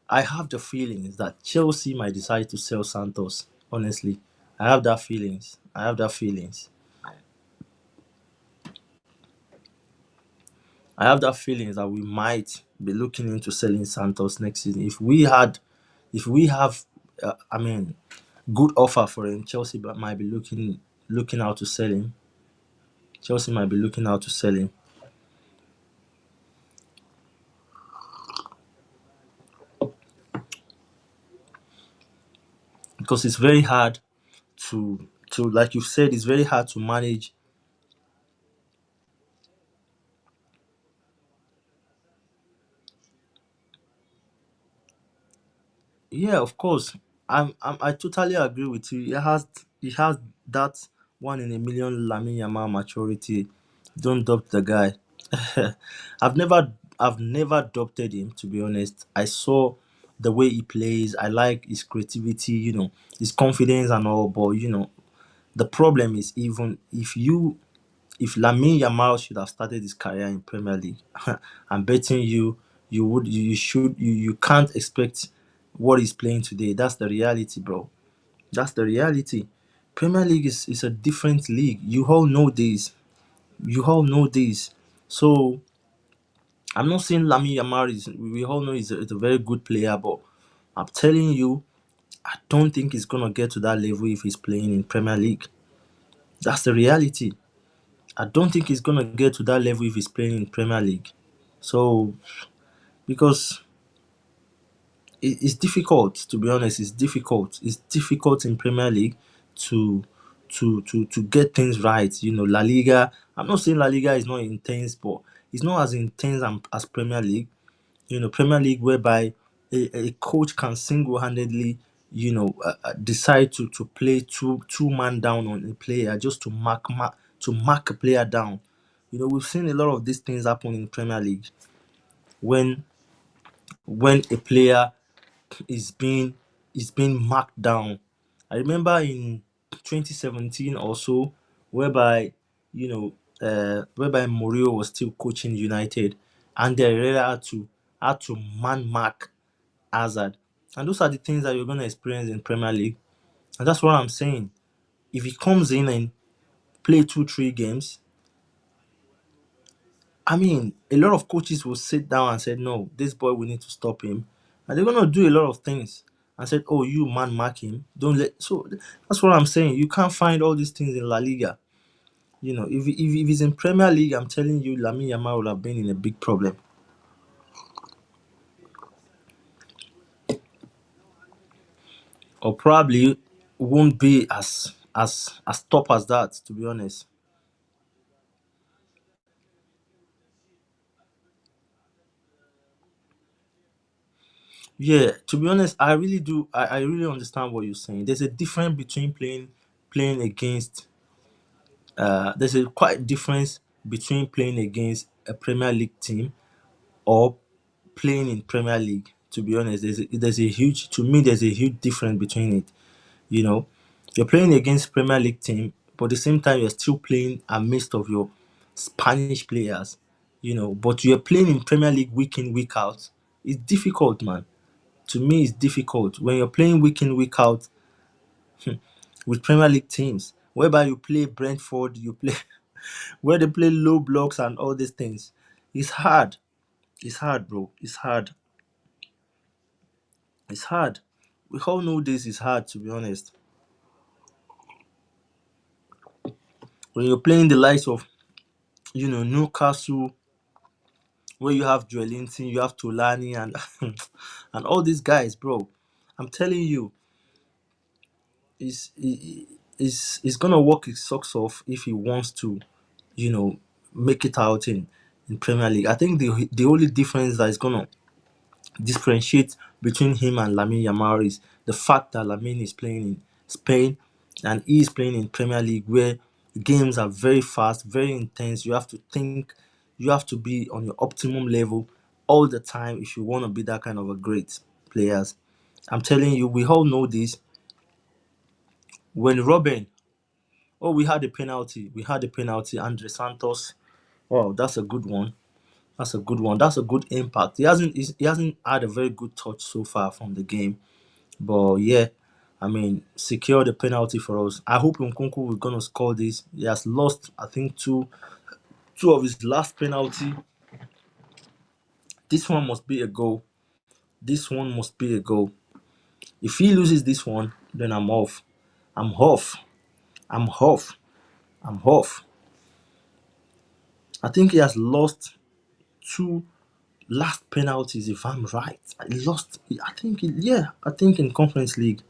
I have the feelings that Chelsea might decide to sell Santos. Honestly, I have that feelings. I have that feelings. I have that feeling that we might be looking into selling Santos next season. If we have, I mean, good offer for him, Chelsea might be looking out to sell him. Chelsea might be looking out to sell him because it's very hard to like you said, it's very hard to manage. Yeah, of course. I totally agree with you. He has that 1 in a million Lamine Yamal maturity. Don't doubt the guy. I've never doubted him, to be honest. I saw the way he plays. I like his creativity, his confidence and all. But the problem is, even if Lamine Yamal should have started his career in Premier League, I'm betting you can't expect what he's playing today. That's the reality, bro. That's the reality. Premier League is a different league. You all know this. You all know this. So I'm not saying Lamine Yamal is. We all know he's a very good player, but I'm telling you, I don't think he's gonna get to that level if he's playing in Premier League. That's the reality. I don't think he's gonna get to that level if he's playing in Premier League. So because it's difficult, to be honest, it's difficult. It's difficult in Premier League to to get things right. La Liga. I'm not saying La Liga is not intense, but it's not as intense as Premier League. Premier League whereby a coach can single-handedly, decide to play two man down on a player just to mark a player down. We've seen a lot of these things happen in Premier League when a player is being marked down. I remember in 2017 also, whereby whereby Mourinho was still coaching United, and they really had to man mark Hazard. And those are the things that you're going to experience in Premier League. And that's what I'm saying. If he comes in and play 2, 3 games, I mean, a lot of coaches will sit down and say, no, this boy, we need to stop him. And they're going to do a lot of things and said, oh, you man mark him. Don't let. So that's what I'm saying. You can't find all these things in La Liga. If he's in Premier League, I'm telling you, Lamine Yamal would have been in a big problem. Or probably won't be as top as that, to be honest. Yeah, to be honest, I really do. I really understand what you're saying. There's a difference between playing against. There's a quite difference between playing against a Premier League team or playing in Premier League. To be honest, there's a huge to me there's a huge difference between it. You know, you're playing against Premier League team, but at the same time you're still playing amidst of your Spanish players. But you're playing in Premier League week in week out. It's difficult, man. To me, it's difficult when you're playing week in week out with Premier League teams, whereby you play Brentford, you play where they play low blocks and all these things. It's hard. It's hard, bro. It's hard. It's hard. We all know this is hard, to be honest. When you're playing the likes of, Newcastle, where you have Joelinton, you have Tulani, and and all these guys, bro. I'm telling you, he's gonna work his socks off if he wants to, you know, make it out in Premier League. I think the only difference that is gonna differentiate between him and Lamine Yamal is the fact that Lamine is playing in Spain and he is playing in Premier League, where games are very fast, very intense. You have to think, you have to be on your optimum level all the time if you want to be that kind of a great players. I'm telling you, we all know this. When Robin, oh, we had a penalty. We had a penalty. Andre Santos. Oh, that's a good one. That's a good one. That's a good impact. He hasn't had a very good touch so far from the game. But yeah, I mean, secure the penalty for us. I hope Nkunku is gonna score this. He has lost, I think, two of his last penalty. This one must be a goal. This one must be a goal. If he loses this one, then I'm off. I'm off. I'm off. I'm off. I think he has lost two last penalties, if I'm right. He lost. I think. Yeah. I think in Conference League.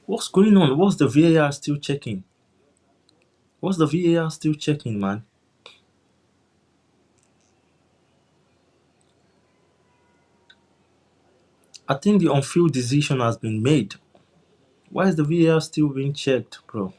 What's going on? What's the VAR still checking? What's the VAR still checking, man? I think the on-field decision has been made. Why is the VAR still being checked, bro?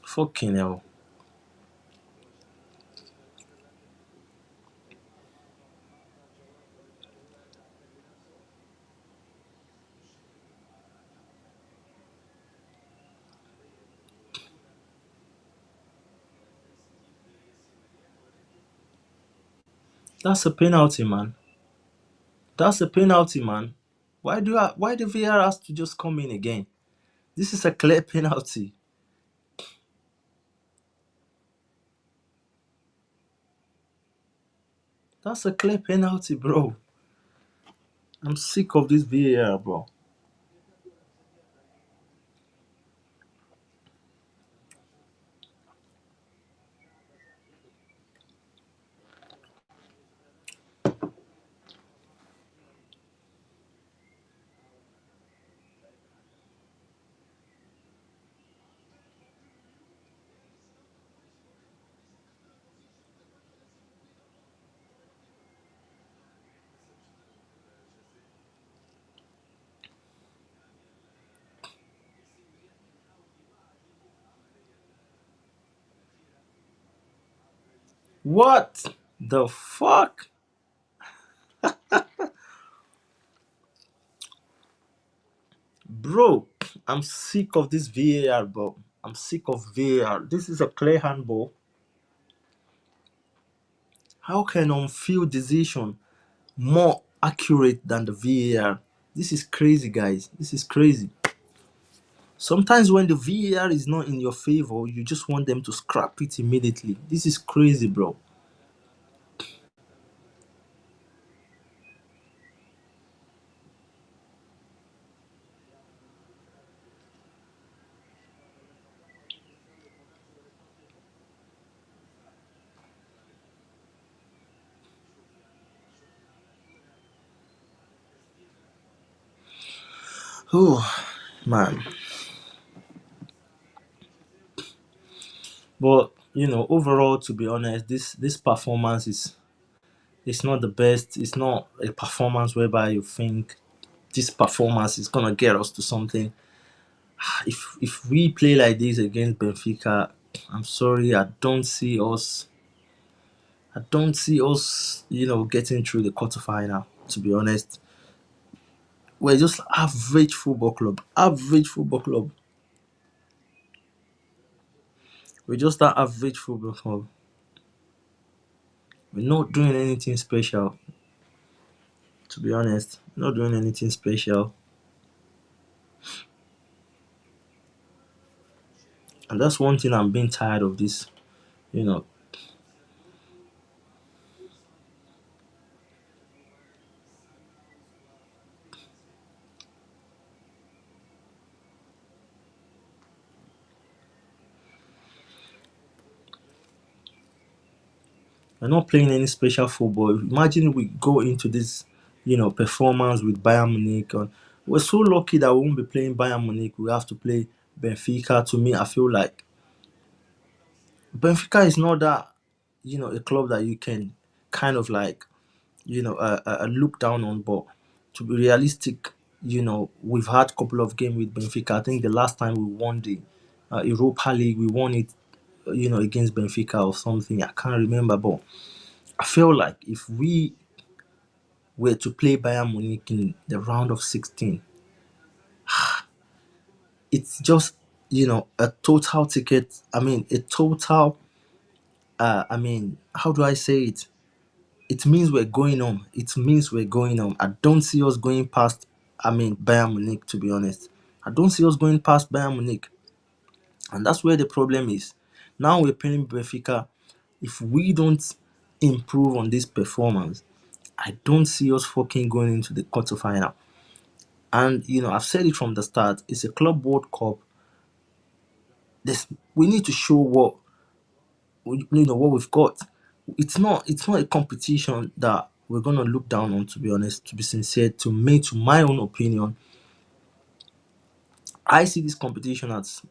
Fucking hell. That's a penalty, man. That's a penalty, man. Why the VAR has to just come in again? This is a clear penalty. That's a clear penalty, bro. I'm sick of this VAR, bro. What the fuck? Bro, I'm sick of this VAR, bro. I'm sick of VAR. This is a clear handball. How can on-field decision more accurate than the VAR? This is crazy, guys. This is crazy. Sometimes when the VAR is not in your favor, you just want them to scrap it immediately. This is crazy, bro. Oh, man. But overall, to be honest, this performance is it's not the best. It's not a performance whereby you think this performance is gonna get us to something. If we play like this against Benfica, I'm sorry, I don't see us, getting through the quarterfinal. To be honest, we're just average football club. Average football club. We're just that average football club. We're not doing anything special. To be honest, not doing anything special, and that's one thing I'm being tired of. This, you know, we're not playing any special football. Imagine we go into this, performance with Bayern Munich, and we're so lucky that we won't be playing Bayern Munich. We have to play Benfica. To me, I feel like Benfica is not that, a club that you can kind of like, look down on. But to be realistic, we've had a couple of games with Benfica. I think the last time we won the Europa League, we won it, against Benfica or something. I can't remember, but I feel like if we were to play Bayern Munich in the round of 16, it's just, a total ticket. I mean, a total. I mean, how do I say it? It means we're going on. It means we're going on. I don't see us going past. I mean, Bayern Munich. To be honest, I don't see us going past Bayern Munich, and that's where the problem is. Now we're playing Benfica. If we don't improve on this performance, I don't see us fucking going into the quarterfinal. And I've said it from the start. It's a Club World Cup. We need to show what we've got. It's not a competition that we're gonna look down on. To be honest, to be sincere, to my own opinion, I see this competition as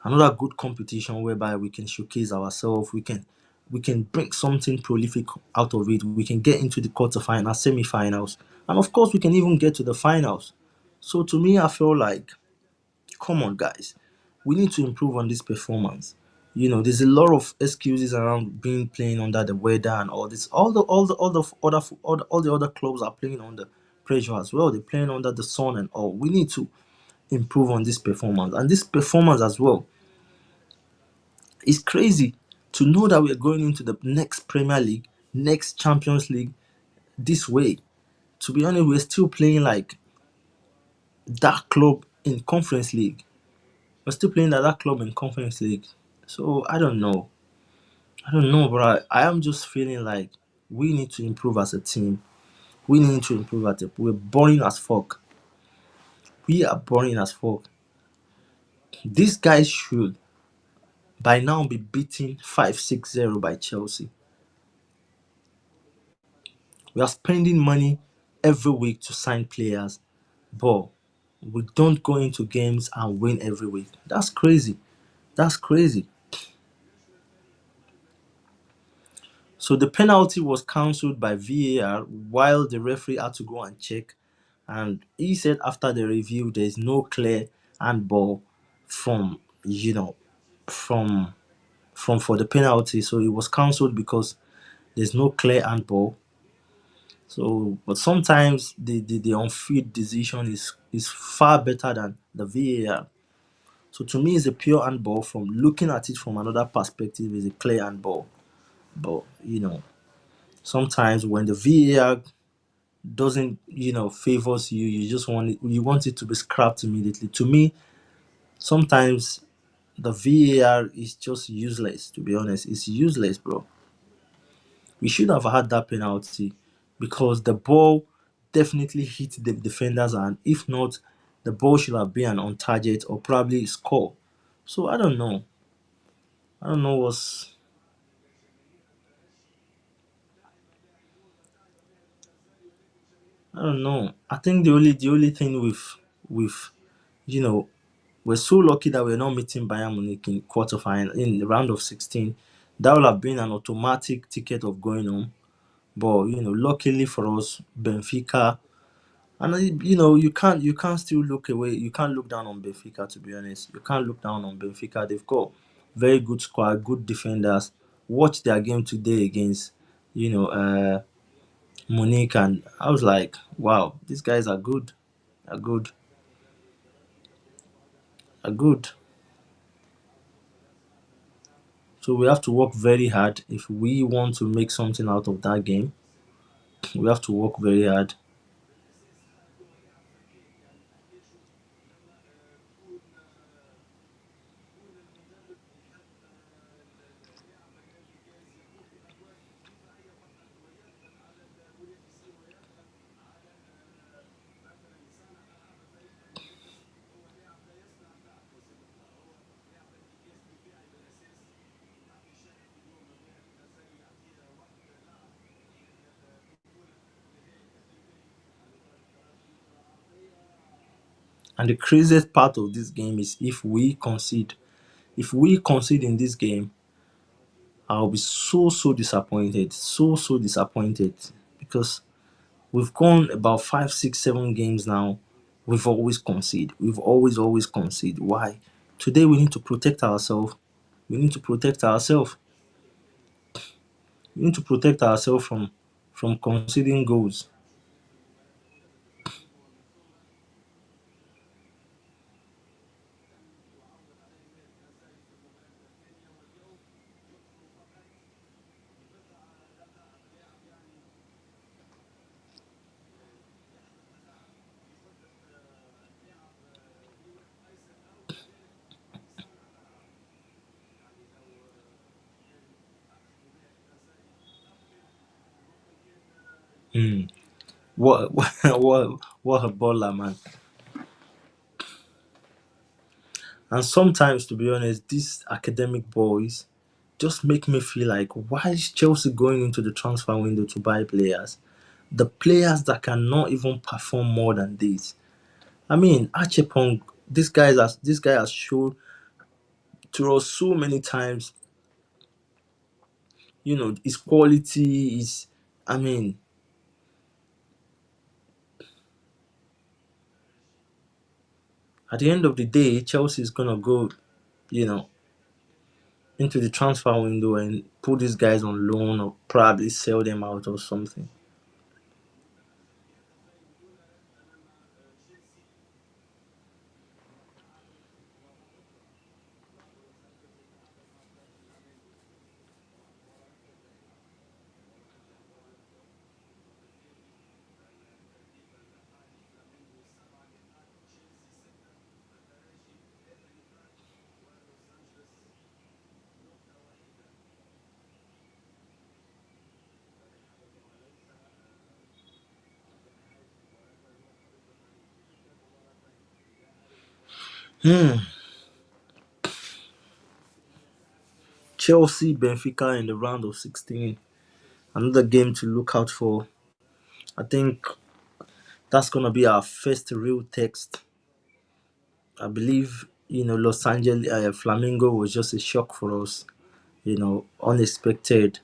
another good competition whereby we can showcase ourselves. We can bring something prolific out of it. We can get into the quarterfinals, semi-finals, and of course we can even get to the finals. So to me, I feel like, come on, guys, we need to improve on this performance. There's a lot of excuses around being playing under the weather and all this. All the other clubs are playing under pressure as well. They're playing under the sun and all. We need to improve on this performance. And this performance as well is crazy to know that we're going into the next Premier League, next Champions League this way. To be honest, we're still playing like that club in Conference League. We're still playing like that club in Conference League. So I don't know. I don't know, but I am just feeling like we need to improve as a team. We need to improve at it. We're boring as fuck. We are boring as fuck. These guys should by now be beating 5-6-0 by Chelsea. We are spending money every week to sign players, but we don't go into games and win every week. That's crazy. That's crazy. So the penalty was cancelled by VAR while the referee had to go and check. And he said after the review, there's no clear handball from, from for the penalty. So it was cancelled because there's no clear handball. So, but sometimes the on-field decision is far better than the VAR. So to me, it's a pure handball. From looking at it from another perspective, it's a clear handball. But sometimes when the VAR doesn't favors you, you want it to be scrapped immediately. To me, sometimes the VAR is just useless. To be honest, it's useless, bro. We should have had that penalty because the ball definitely hit the defenders, and if not, the ball should have been on target or probably score. So I don't know. I don't know what's. I don't know. I think the only thing with you know we're so lucky that we're not meeting Bayern Munich in quarterfinal in the round of 16. That would have been an automatic ticket of going on. But luckily for us, Benfica. And you can't still look away. You can't look down on Benfica. To be honest, you can't look down on Benfica. They've got very good squad, good defenders. Watch their game today against you know Monique, and I was like, wow, these guys are good, are good, are good. So we have to work very hard if we want to make something out of that game. We have to work very hard. And the craziest part of this game is if we concede. If we concede in this game, I'll be so disappointed. So disappointed because we've gone about 5, 6, 7 games now. We've always conceded. We've always conceded. Why? Today we need to protect ourselves. We need to protect ourselves. We need to protect ourselves from conceding goals. Mm. What what a baller, man. And sometimes, to be honest, these academic boys just make me feel like, why is Chelsea going into the transfer window to buy players? The players that cannot even perform more than this. I mean, Achepong, this guy has shown to us so many times, his quality is. I mean, at the end of the day, Chelsea is gonna go, you know, into the transfer window and put these guys on loan or probably sell them out or something. Hmm. Chelsea, Benfica in the round of 16. Another game to look out for. I think that's gonna be our first real test. I believe Los Angeles Flamingo was just a shock for us. Unexpected.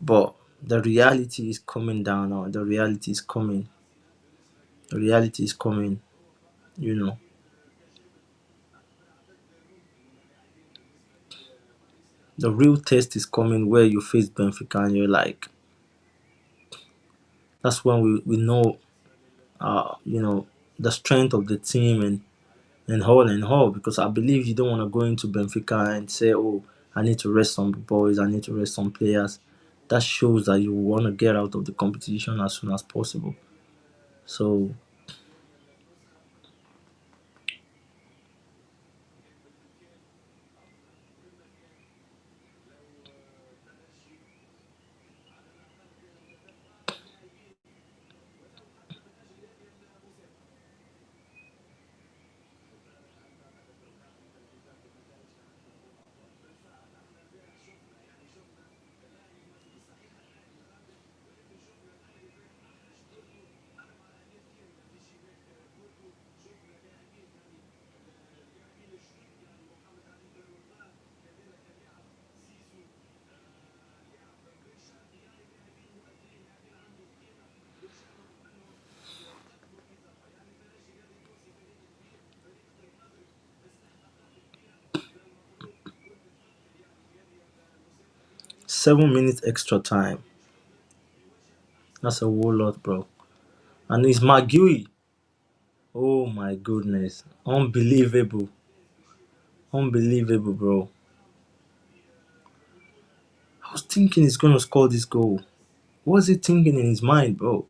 But the reality is coming down now. The reality is coming. The reality is coming. You know, the real test is coming where you face Benfica and you're like, that's when we know, the strength of the team and all. Because I believe you don't want to go into Benfica and say, oh, I need to rest some boys, I need to rest some players. That shows that you want to get out of the competition as soon as possible. So, 7 minutes extra time. That's a whole lot, bro. And it's McGui. Oh my goodness. Unbelievable. Unbelievable, bro. I was thinking he's gonna score this goal. What was he thinking in his mind, bro?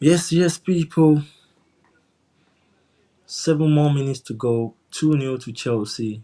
Yes, yes, people. 7 more minutes to go. 2-0 to Chelsea.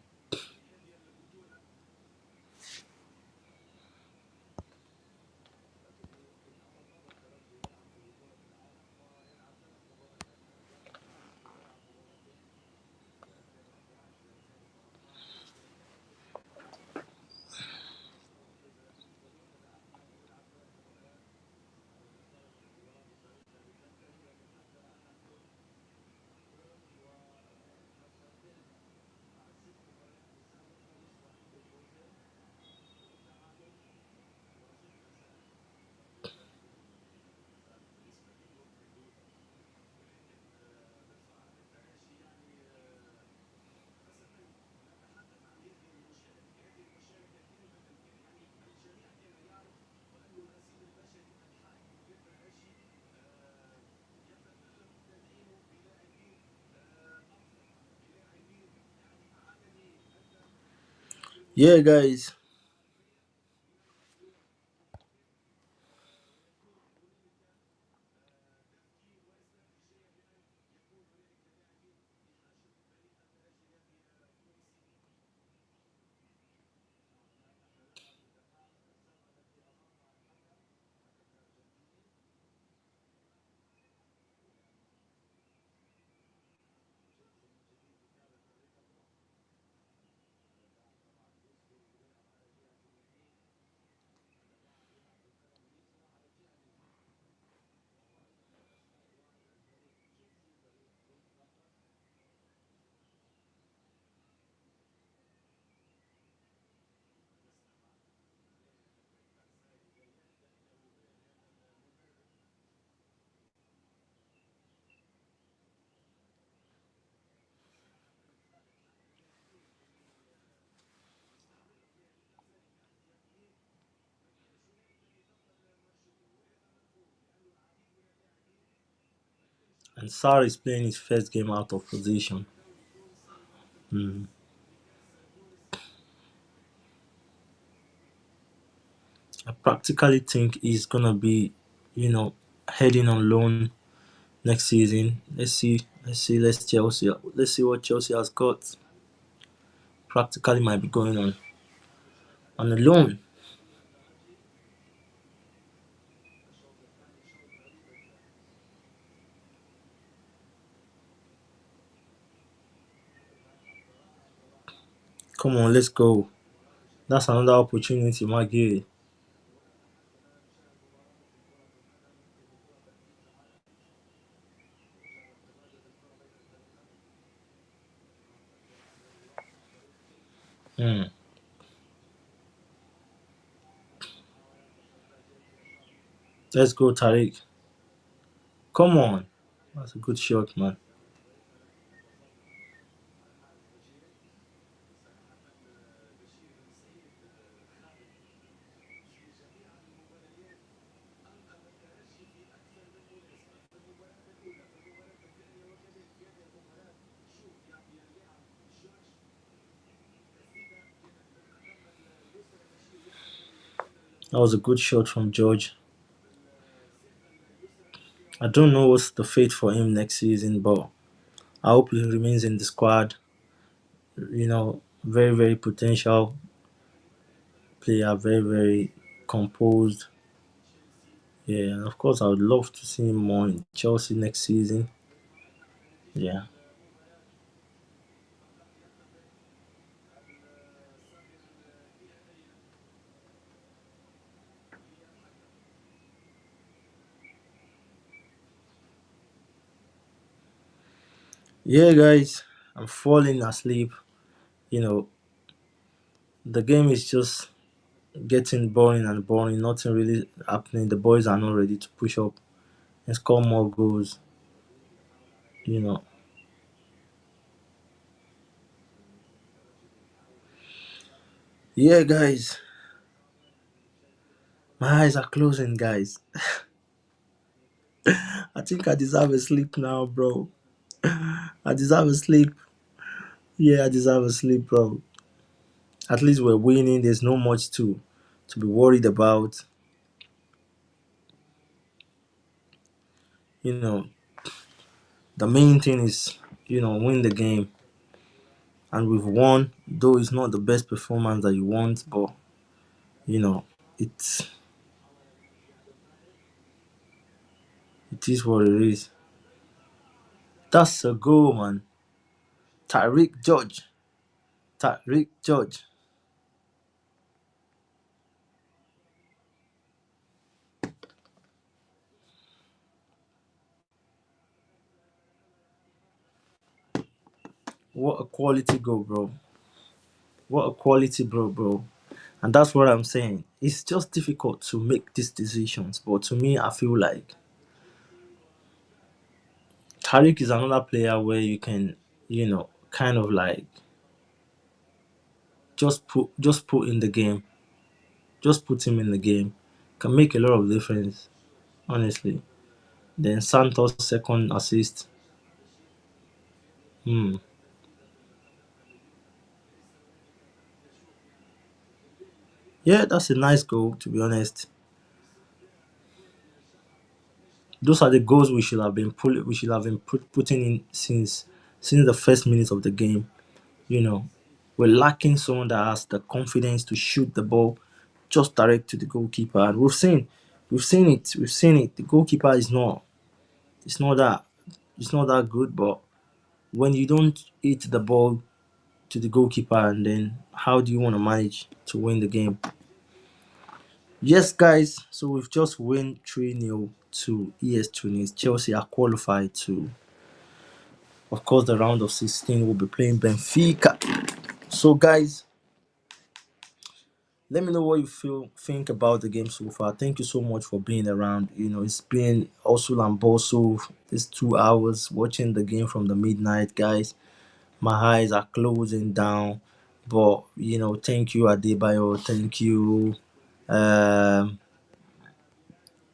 Yeah, guys. And Sar is playing his first game out of position. Mm. I practically think he's gonna be, you know, heading on loan next season. Let's see. Let's see. Let's Chelsea. Let's see what Chelsea has got. Practically might be going on a loan. Come on, let's go. That's another opportunity, Maggie. Mm. Let's go, Tariq. Come on. That's a good shot, man. That was a good shot from George. I don't know what's the fate for him next season, but I hope he remains in the squad. Very, very potential player, very, very composed. Yeah, and of course, I would love to see him more in Chelsea next season. Yeah. Yeah, guys, I'm falling asleep. You know, the game is just getting boring and boring. Nothing really happening. The boys are not ready to push up and score more goals. You know. Yeah, guys, my eyes are closing, guys. I think I deserve a sleep now, bro. I deserve a sleep. Yeah, I deserve a sleep, bro. At least we're winning. There's no much to be worried about. You know, the main thing is win the game, and we've won. Though it's not the best performance that you want, but you know, it's it is what it is. That's a goal, man. Tyreek George. Tyreek George. What a quality goal, bro. What a quality, bro. And that's what I'm saying. It's just difficult to make these decisions. But to me, I feel like Tariq is another player where you can, kind of like just put in the game. Just put him in the game. Can make a lot of difference, honestly. Then Santos second assist. Hmm. Yeah, that's a nice goal. To be honest, those are the goals we should have been putting in since the first minute of the game. You know, we're lacking someone that has the confidence to shoot the ball just direct to the goalkeeper, and we've seen it. The goalkeeper is not, it's not that, it's not that good. But when you don't hit the ball to the goalkeeper, and then how do you want to manage to win the game? Yes, guys. So we've just win 3-0 to ES Tunis. Chelsea are qualified to, of course, the round of 16. We'll be playing Benfica. So, guys, let me know what you think about the game so far. Thank you so much for being around. It's been also and also these 2 hours watching the game from the midnight, guys. My eyes are closing down. But thank you, Adebayo. Thank you, um,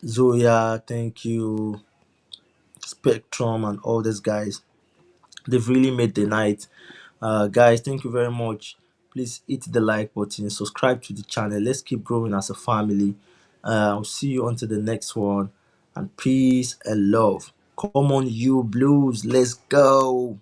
Zoya. Thank you, Spectrum, and all these guys. They've really made the night. Guys, thank you very much. Please hit the like button, subscribe to the channel. Let's keep growing as a family. I'll see you until the next one. And peace and love. Come on, you blues. Let's go.